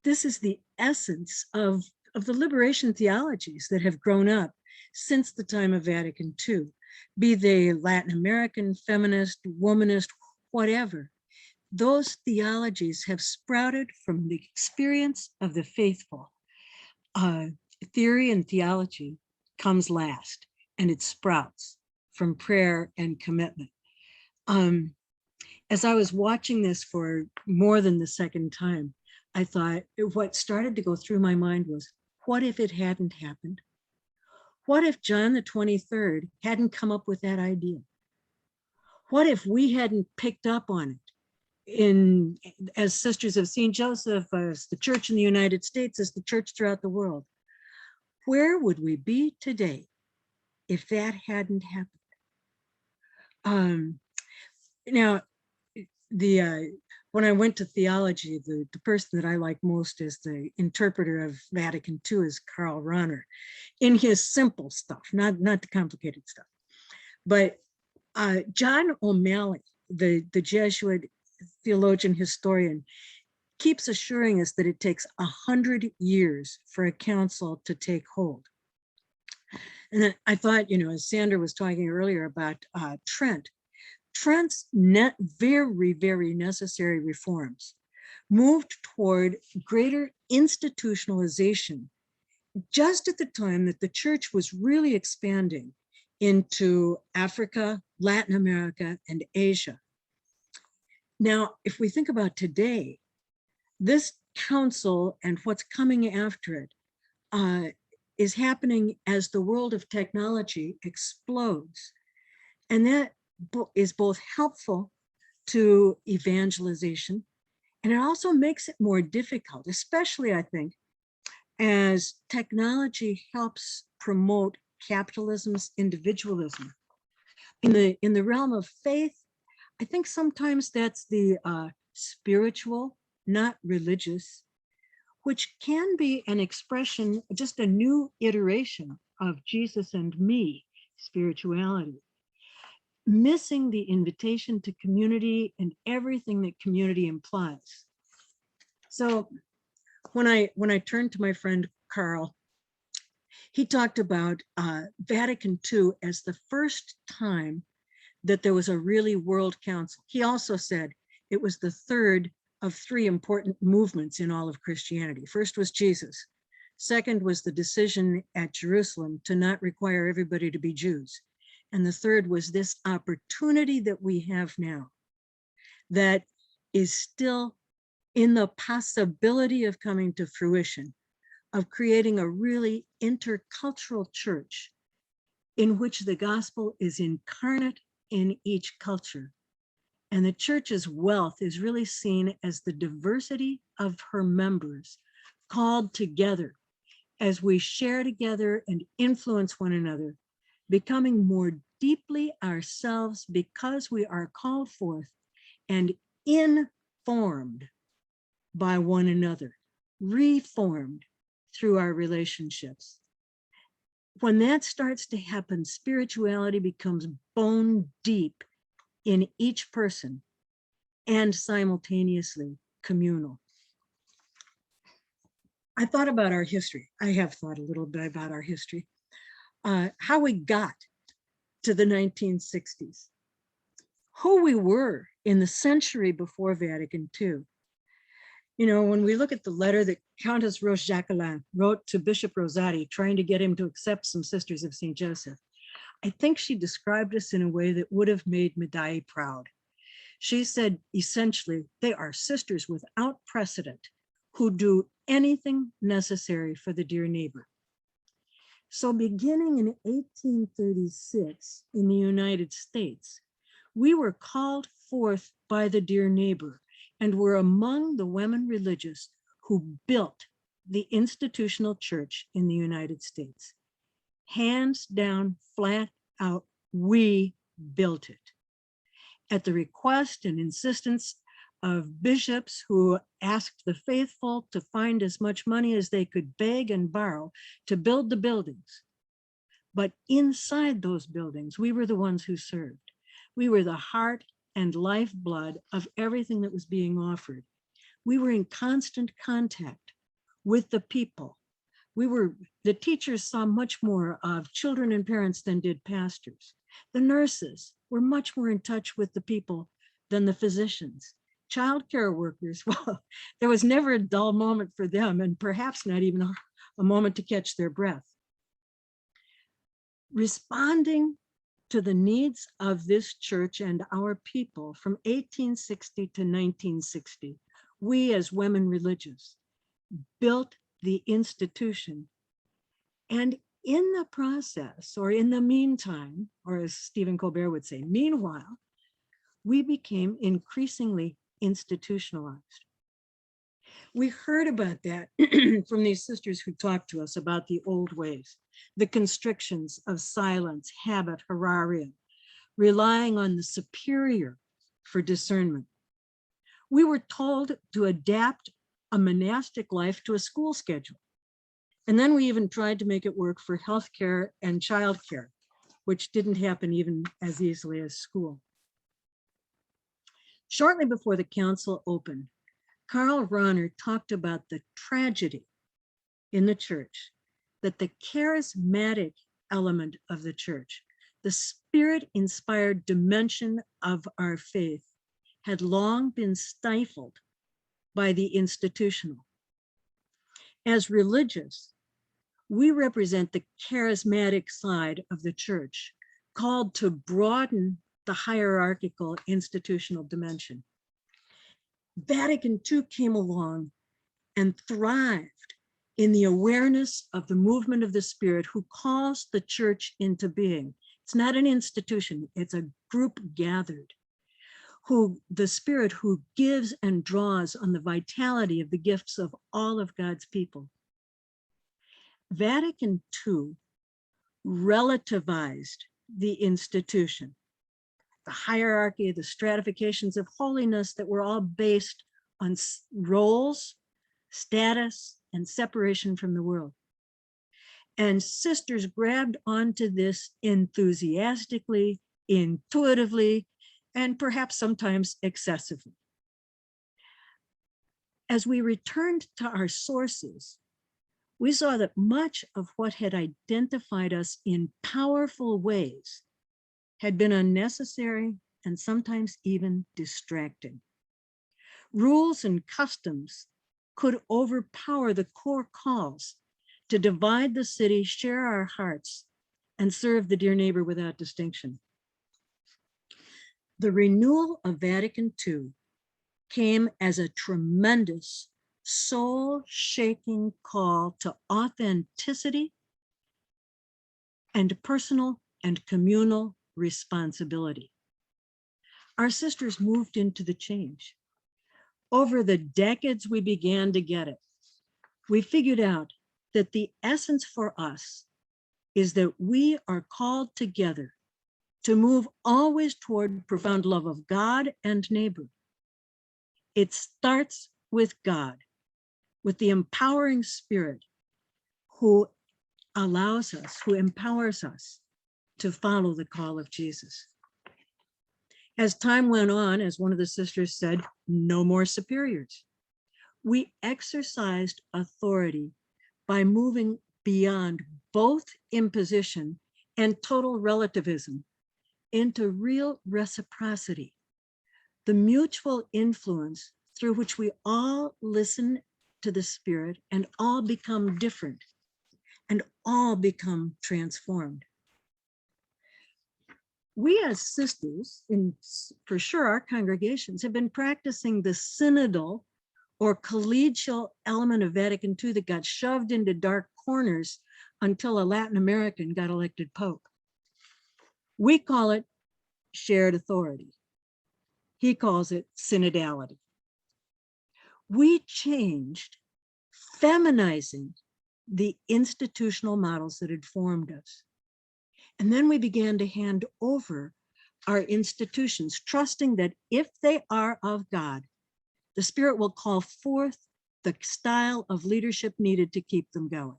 This is the essence of the liberation theologies that have grown up since the time of Vatican II, be they Latin American, feminist, womanist, whatever. Those theologies have sprouted from the experience of the faithful. Theory and theology comes last, and it sprouts from prayer and commitment. As I was watching this for more than the second time, I thought what started to go through my mind was, what if it hadn't happened? What if John the 23rd hadn't come up with that idea? What if we hadn't picked up on it as Sisters of St. Joseph, as the church in the United States, as the church throughout the world? Where would we be today if that hadn't happened? Now, when I went to theology, the person that I like most as the interpreter of Vatican II is Karl Rahner, in his simple stuff, not the complicated stuff. But John O'Malley, the Jesuit theologian historian, keeps assuring us that it takes 100 years for a council to take hold. And I thought, as Sandra was talking earlier about Trent's very, very necessary reforms moved toward greater institutionalization just at the time that the church was really expanding into Africa, Latin America, and Asia. Now, if we think about today, this council and what's coming after it is happening as the world of technology explodes. And that is both helpful to evangelization, and it also makes it more difficult, especially, I think, as technology helps promote capitalism's individualism. In the realm of faith, I think sometimes that's the spiritual, not religious, which can be an expression, just a new iteration of Jesus and me spirituality, missing the invitation to community and everything that community implies. So when I turned to my friend Carl, he talked about Vatican II as the first time that there was a really world council. He also said it was the third of three important movements in all of Christianity. First was Jesus. Second was the decision at Jerusalem to not require everybody to be Jews. And the third was this opportunity that we have now that is still in the possibility of coming to fruition, of creating a really intercultural church in which the gospel is incarnate in each culture. And the church's wealth is really seen as the diversity of her members called together as we share together and influence one another, becoming more deeply ourselves because we are called forth and informed by one another, reformed through our relationships. When that starts to happen, spirituality becomes bone deep in each person and simultaneously communal. I thought about our history. I have thought a little bit about our history, how we got to the 1960s, who we were in the century before Vatican II. You know, when we look at the letter that Countess Roche-Jacquelin wrote to Bishop Rosati, trying to get him to accept some Sisters of St. Joseph, I think she described us in a way that would have made Madai proud. She said, essentially, they are sisters without precedent who do anything necessary for the dear neighbor. So beginning in 1836 in the United States, we were called forth by the dear neighbor and were among the women religious who built the institutional church in the United States. Hands down, flat out, we built it. At the request and insistence of bishops who asked the faithful to find as much money as they could beg and borrow to build the buildings. But inside those buildings, we were the ones who served. We were the heart and lifeblood of everything that was being offered. We were in constant contact with the people. The teachers saw much more of children and parents than did pastors. The nurses were much more in touch with the people than the physicians. Child care workers, well, there was never a dull moment for them, and perhaps not even a moment to catch their breath. Responding to the needs of this church and our people from 1860 to 1960, we as women religious built the institution. And in the process, or in the meantime, or as Stephen Colbert would say, meanwhile, we became increasingly institutionalized. We heard about that from these sisters who talked to us about the old ways, the constrictions of silence, habit, horarium, relying on the superior for discernment. We were told to adapt a monastic life to a school schedule. And then we even tried to make it work for healthcare and childcare, which didn't happen even as easily as school. Shortly before the council opened, Karl Rahner talked about the tragedy in the church, that the charismatic element of the church, the spirit-inspired dimension of our faith, had long been stifled by the institutional. As religious, we represent the charismatic side of the church, called to broaden the hierarchical institutional dimension. Vatican II came along and thrived in the awareness of the movement of the Spirit who calls the church into being. It's not an institution, it's a group gathered, the Spirit who gives and draws on the vitality of the gifts of all of God's people. Vatican II relativized the institution, the hierarchy, the stratifications of holiness that were all based on roles, status, and separation from the world. And sisters grabbed onto this enthusiastically, intuitively, and perhaps sometimes excessively. As we returned to our sources, we saw that much of what had identified us in powerful ways had been unnecessary and sometimes even distracting. Rules and customs could overpower the core calls to divide the city, share our hearts, and serve the dear neighbor without distinction. The renewal of Vatican II came as a tremendous, soul-shaking call to authenticity and personal and communal responsibility. Our sisters moved into the change. Over the decades, we began to get it. We figured out that the essence for us is that we are called together to move always toward profound love of God and neighbor. It starts with God, with the empowering Spirit who empowers us to follow the call of Jesus. As time went on, as one of the sisters said, no more superiors. We exercised authority by moving beyond both imposition and total relativism into real reciprocity, the mutual influence through which we all listen to the Spirit and all become different and all become transformed. We as sisters, for sure our congregations, have been practicing the synodal or collegial element of Vatican II that got shoved into dark corners until a Latin American got elected Pope. We call it shared authority. He calls it synodality. We changed, feminizing the institutional models that had formed us. And then we began to hand over our institutions, trusting that if they are of God, the Spirit will call forth the style of leadership needed to keep them going.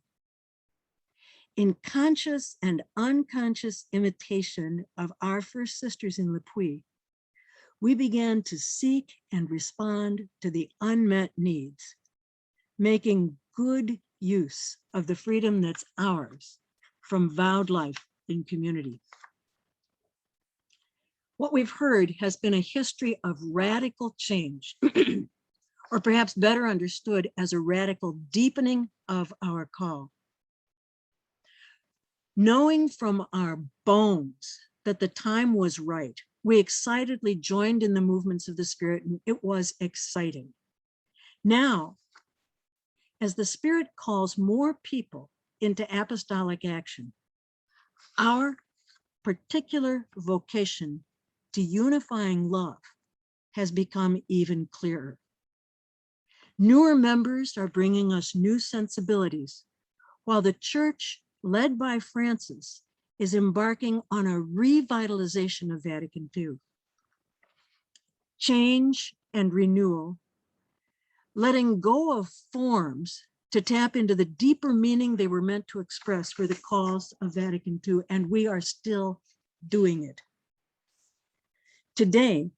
In conscious and unconscious imitation of our first sisters in Le Puy, we began to seek and respond to the unmet needs, making good use of the freedom that's ours from vowed life in community. What we've heard has been a history of radical change, or perhaps better understood as a radical deepening of our call. Knowing from our bones that the time was right, we excitedly joined in the movements of the Spirit, and it was exciting. Now, as the Spirit calls more people into apostolic action, our particular vocation to unifying love has become even clearer. Newer members are bringing us new sensibilities, while the Church, led by Francis, is embarking on a revitalization of Vatican II. Change and renewal, letting go of forms to tap into the deeper meaning they were meant to express, were the calls of Vatican II, and we are still doing it. Today,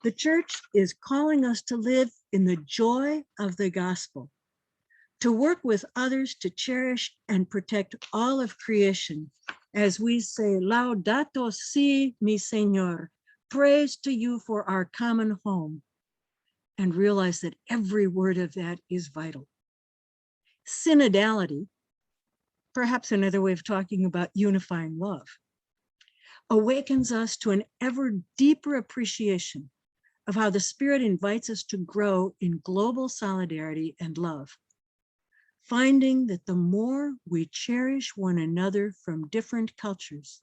the Church is calling us to live in the joy of the gospel, to work with others to cherish and protect all of creation, as we say, Laudato si, mi Señor, praise to you for our common home, and realize that every word of that is vital. Synodality, perhaps another way of talking about unifying love, awakens us to an ever deeper appreciation of how the Spirit invites us to grow in global solidarity and love, finding that the more we cherish one another from different cultures,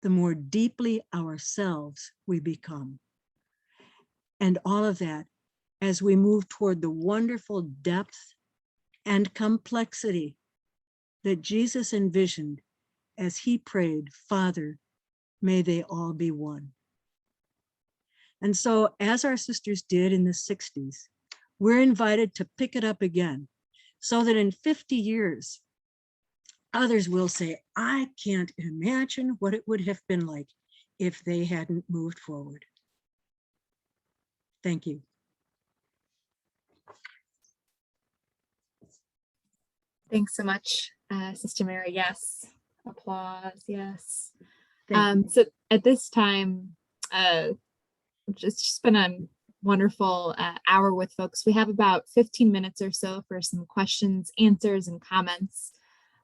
the more deeply ourselves we become. And all of that as we move toward the wonderful depth and complexity that Jesus envisioned as he prayed, Father, may they all be one. And so, as our sisters did in the 60s, we're invited to pick it up again, so that in 50 years, others will say, I can't imagine what it would have been like if they hadn't moved forward. Thank you. Thanks so much, Sister Mary. Yes, applause, yes. So at this time, it's just been a wonderful hour with folks. We have about 15 minutes or so for some questions, answers, and comments.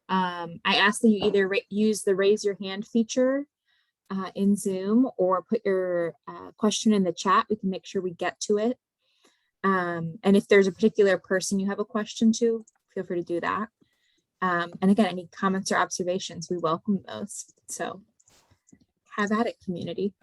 I ask that you either use the raise your hand feature in Zoom, or put your question in the chat. We can make sure we get to it. And if there's a particular person you have a question to, feel free to do that. And again, any comments or observations, we welcome those. So have at it, community.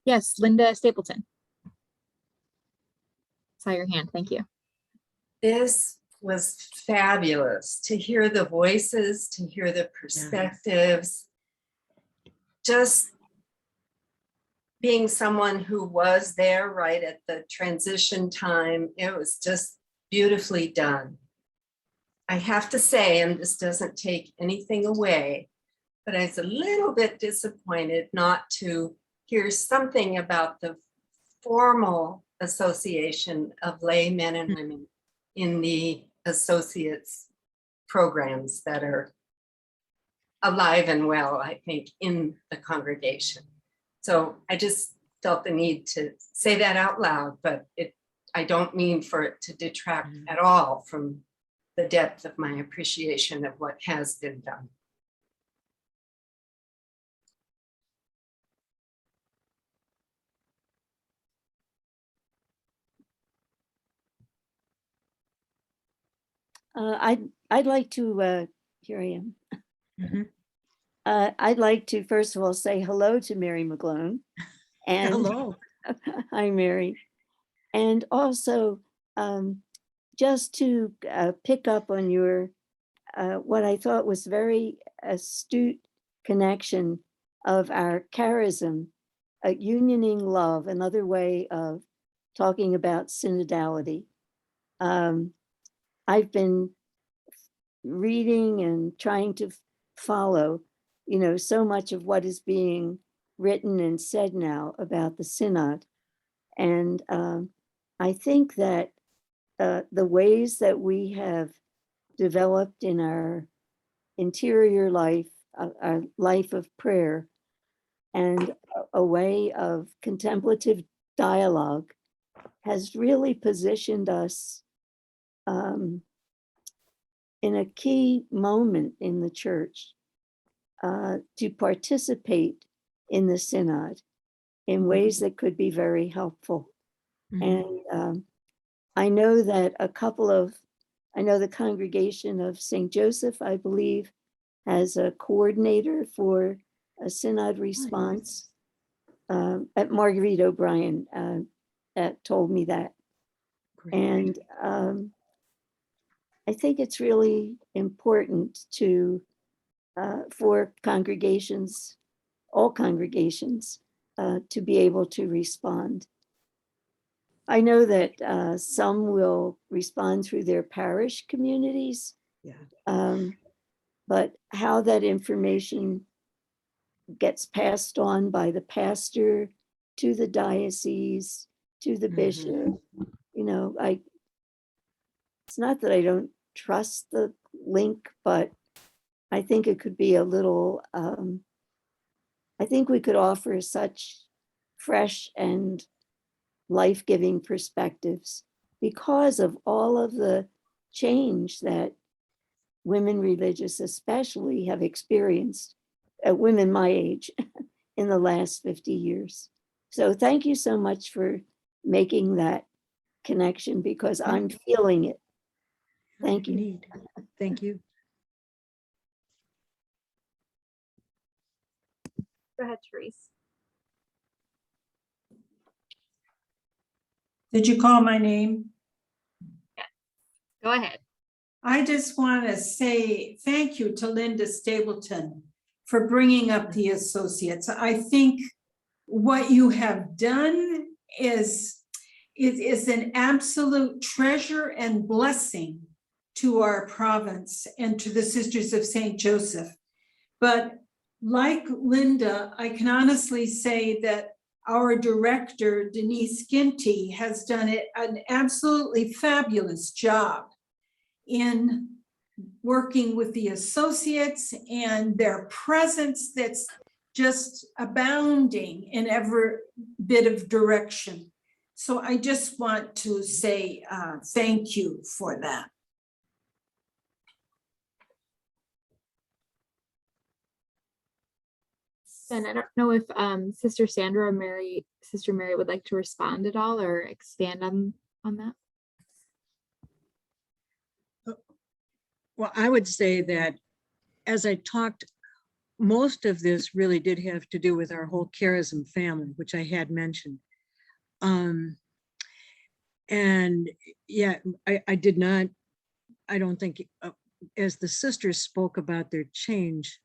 Yes, Linda Stapleton. Saw your hand, thank you. This was fabulous to hear the voices, to hear the perspectives. Just being someone who was there right at the transition time, it was just beautifully done. I have to say, and this doesn't take anything away, but I was a little bit disappointed not to hear something about the formal association of lay men and women in the associates programs that are alive and well, I think, in the congregation. So I just felt the need to say that out loud, but I don't mean for it to detract at all from the depth of my appreciation of what has been done. I'd like to, here I am. I'd like to, first of all, say hello to Mary McGlone. And Hello. Hi, Mary. And also, just to pick up on your, what I thought was very astute connection of our charism, unioning love, another way of talking about synodality. I've been reading and trying to follow, so much of what is being written and said now about the synod. And I think that the ways that we have developed in our interior life, our life of prayer, and a way of contemplative dialogue has really positioned us in a key moment in the church to participate in the synod in ways that could be very helpful. And I know that I know the congregation of St. Joseph, I believe, has a coordinator for a synod response. At Marguerite O'Brien that told me that. And I think it's really important for congregations, all congregations, to be able to respond. I know that some will respond through their parish communities, but how that information gets passed on by the pastor to the diocese, to the bishop, it's not that I don't trust the link, but I think it could be a little, I think we could offer such fresh and life-giving perspectives because of all of the change that women religious especially have experienced, women my age, in the last 50 years. So thank you so much for making that connection because I'm feeling it. Thank you. Thank you. Go ahead, Therese. Did you call my name? Yeah. Go ahead. I just want to say thank you to Linda Stapleton for bringing up the associates. I think what you have done is an absolute treasure and blessing to our province and to the Sisters of St. Joseph. But like Linda, I can honestly say that our director, Denise Ginty, has done an absolutely fabulous job in working with the associates and their presence that's just abounding in every bit of direction. So I just want to say thank you for that. And I don't know if Sister Sandra or Sister Mary would like to respond at all or expand on that. Well, I would say that as I talked, most of this really did have to do with our whole charism family, which I had mentioned. And yeah, I did not I don't think, as the sisters spoke about their change,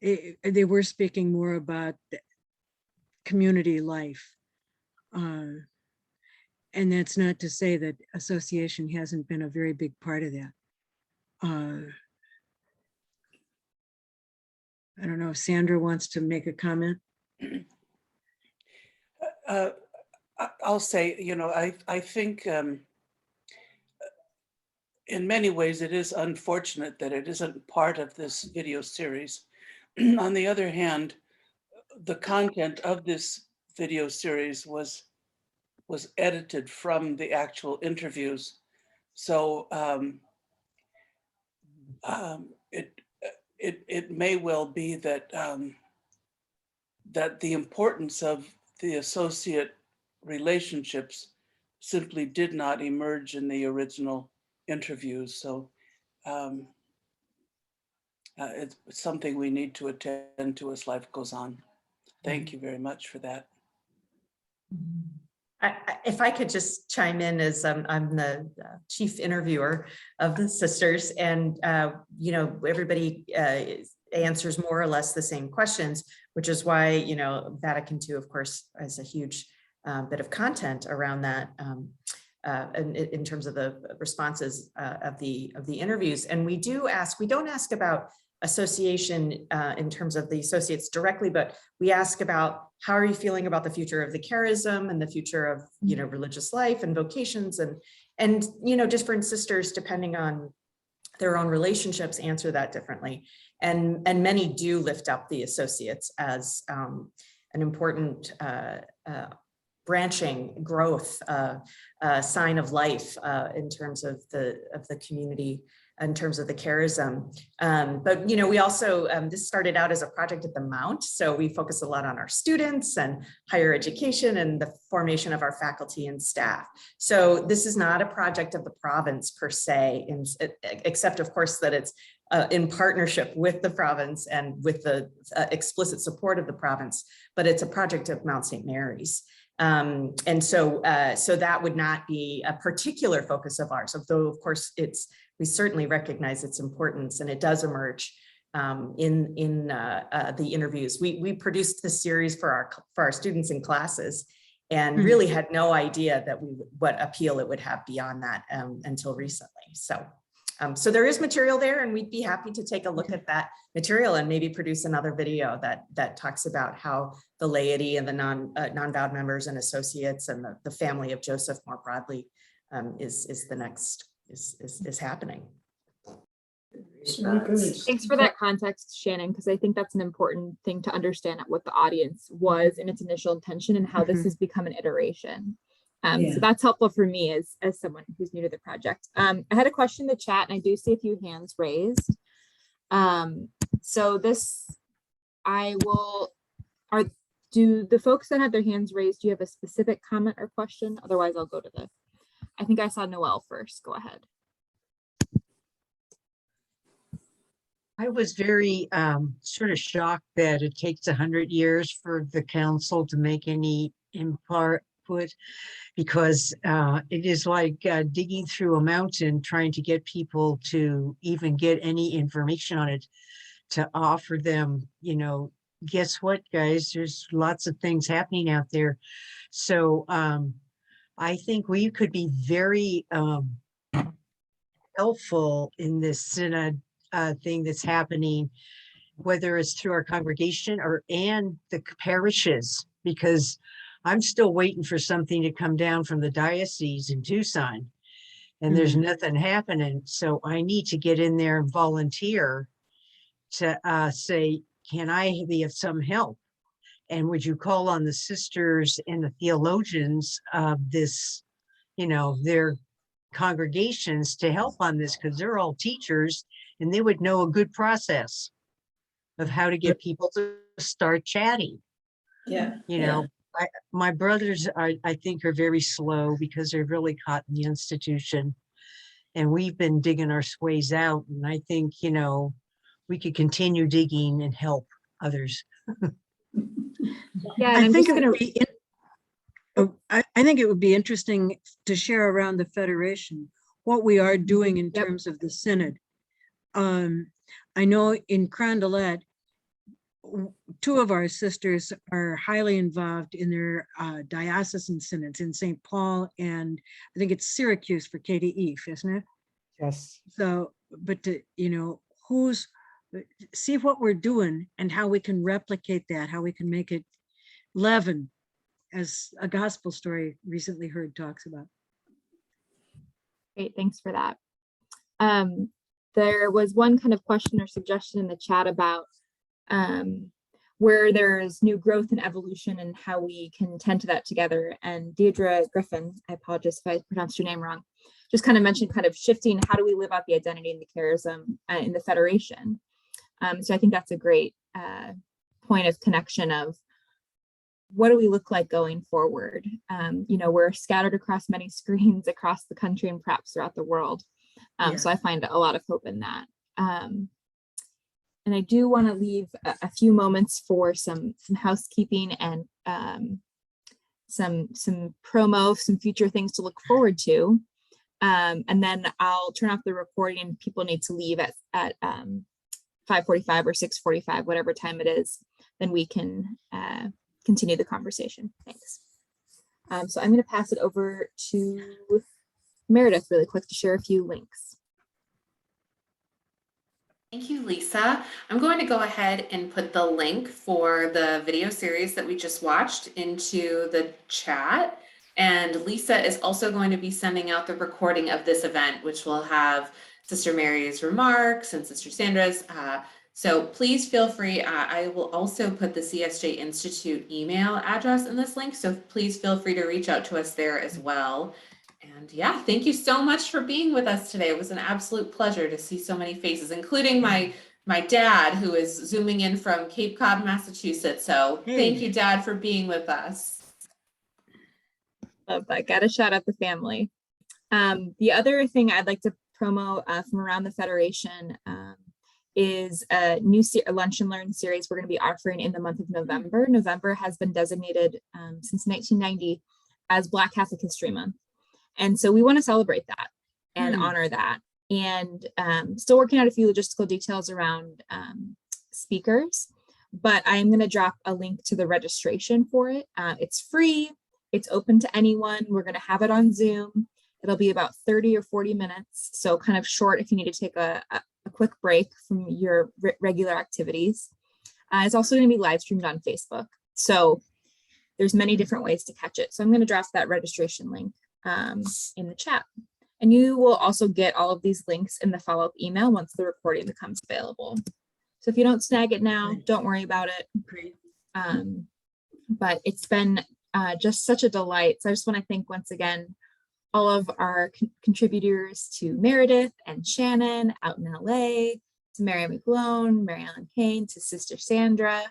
they were speaking more about community life. And that's not to say that association hasn't been a very big part of that. I don't know if Sandra wants to make a comment. I'll say, I think in many ways it is unfortunate that it isn't part of this video series. On the other hand, the content of this video series was edited from the actual interviews. So it may well be that that the importance of the associate relationships simply did not emerge in the original interviews. So it's something we need to attend to as life goes on. Thank you very much for that. If I could just chime in, as I'm the chief interviewer of the sisters, and everybody answers more or less the same questions, which is why Vatican II, of course, has a huge bit of content around that in terms of the responses of the interviews. And we don't ask about association in terms of the associates directly, but we ask about how are you feeling about the future of the charism and the future of religious life and vocations, and different sisters, depending on their own relationships, answer that differently. And many do lift up the associates as an important branching growth sign of life in terms of the community, in terms of the charism. But we also, this started out as a project at the Mount, so we focus a lot on our students and higher education and the formation of our faculty and staff. So this is not a project of the province per se, except of course that it's in partnership with the province and with the explicit support of the province, but it's a project of Mount St. Mary's. And so that would not be a particular focus of ours, although of course we certainly recognize its importance, and it does emerge in the interviews. We produced this series for our students in classes, and really had no idea that what appeal it would have beyond that until recently. So there is material there, and we'd be happy to take a look at that material and maybe produce another video that talks about how the laity and the non-vowed members and associates and the family of Joseph more broadly is happening. Thanks for that context, Shannon, because I think that's an important thing to understand what the audience was in its initial intention and how this has become an iteration. So that's helpful for me as someone who's new to the project. I had a question in the chat, and I do see a few hands raised. So do the folks that have their hands raised, do you have a specific comment or question? Otherwise, I'll go to I think I saw Noelle first. Go ahead. I was very sort of shocked that it takes 100 years for the council to make any input, because it is like digging through a mountain trying to get people to even get any information on it to offer them. Guess what, guys, there's lots of things happening out there. So I think we could be very helpful in this synod thing that's happening, whether it's through our congregation and the parishes, because I'm still waiting for something to come down from the diocese in Tucson, and there's nothing happening. So I need to get in there and volunteer to say, can I be of some help? And would you call on the sisters and the theologians of this, their congregations to help on this, because they're all teachers and they would know a good process of how to get people to start chatting. My brothers I think are very slow because they're really caught in the institution, and we've been digging our ways out, and I think we could continue digging and help others. Yeah, and I'm just gonna I think it would be interesting to share around the Federation what we are doing in terms of the Synod. I know in Crondelet, two of our sisters are highly involved in their diocesan synods in St. Paul, and I think it's Syracuse for Katie Eve, isn't it? Yes. So, but to, see what we're doing and how we can replicate that, how we can make it leaven, as a gospel story recently heard talks about. Great, thanks for that. There was one kind of question or suggestion in the chat about where there's new growth and evolution and how we can tend to that together. And Deirdre Griffin, I apologize if I pronounced your name wrong, just kind of mentioned kind of shifting, how do we live out the identity and the charism in the Federation? So I think that's a great point of connection of what do we look like going forward? We're scattered across many screens across the country and perhaps throughout the world. So I find a lot of hope in that. And I do want to leave a few moments for some housekeeping and some promo, some future things to look forward to. And then I'll turn off the recording and people need to leave at 5:45 or 6:45, whatever time it is, then we can continue the conversation. Thanks. So I'm going to pass it over to Meredith really quick to share a few links. Thank you, Lisa. I'm going to go ahead and put the link for the video series that we just watched into the chat. And Lisa is also going to be sending out the recording of this event, which will have Sister Mary's remarks and Sister Sandra's. So please feel free. I will also put the CSJ Institute email address in this link. So please feel free to reach out to us there as well. And yeah, thank you so much for being with us today. It was an absolute pleasure to see so many faces, including my dad, who is zooming in from Cape Cod, Massachusetts. So thank you, Dad, for being with us. Love that. Got to shout out the family. The other thing I'd like to promo from around the Federation is a new Lunch and Learn series we're going to be offering in the month of November. November has been designated since 1990 as Black Catholic History Month. And so we want to celebrate that and honor that. And still working out a few logistical details around speakers, but I'm going to drop a link to the registration for it. It's free. It's open to anyone. We're going to have it on Zoom. It'll be about 30 or 40 minutes. So kind of short if you need to take a quick break from your regular activities. It's also going to be live streamed on Facebook. So there's many different ways to catch it. So I'm going to drop that registration link in the chat. And you will also get all of these links in the follow-up email once the recording becomes available. So if you don't snag it now, don't worry about it. But it's been just such a delight. So I just want to thank once again all of our contributors, to Meredith and Shannon out in LA, to Mary McGlone, Mary Ellen Kane, to Sister Sandra,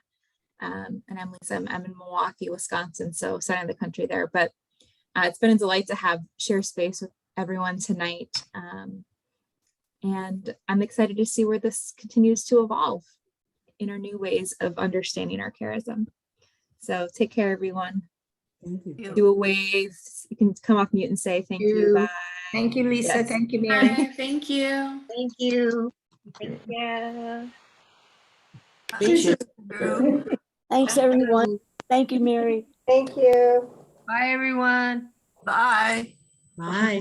and I'm Lisa. I'm in Milwaukee, Wisconsin, so side of the country there. But it's been a delight to share space with everyone tonight. And I'm excited to see where this continues to evolve in our new ways of understanding our charism. So take care, everyone. Thank you. Do a wave. You can come off mute and say thank you. Bye. Thank you, Lisa. Yes. Thank you, Mary. Bye. Thank you. Thank you. Thank you. Thanks, everyone. Thank you, Mary. Thank you. Bye, everyone. Bye. Bye.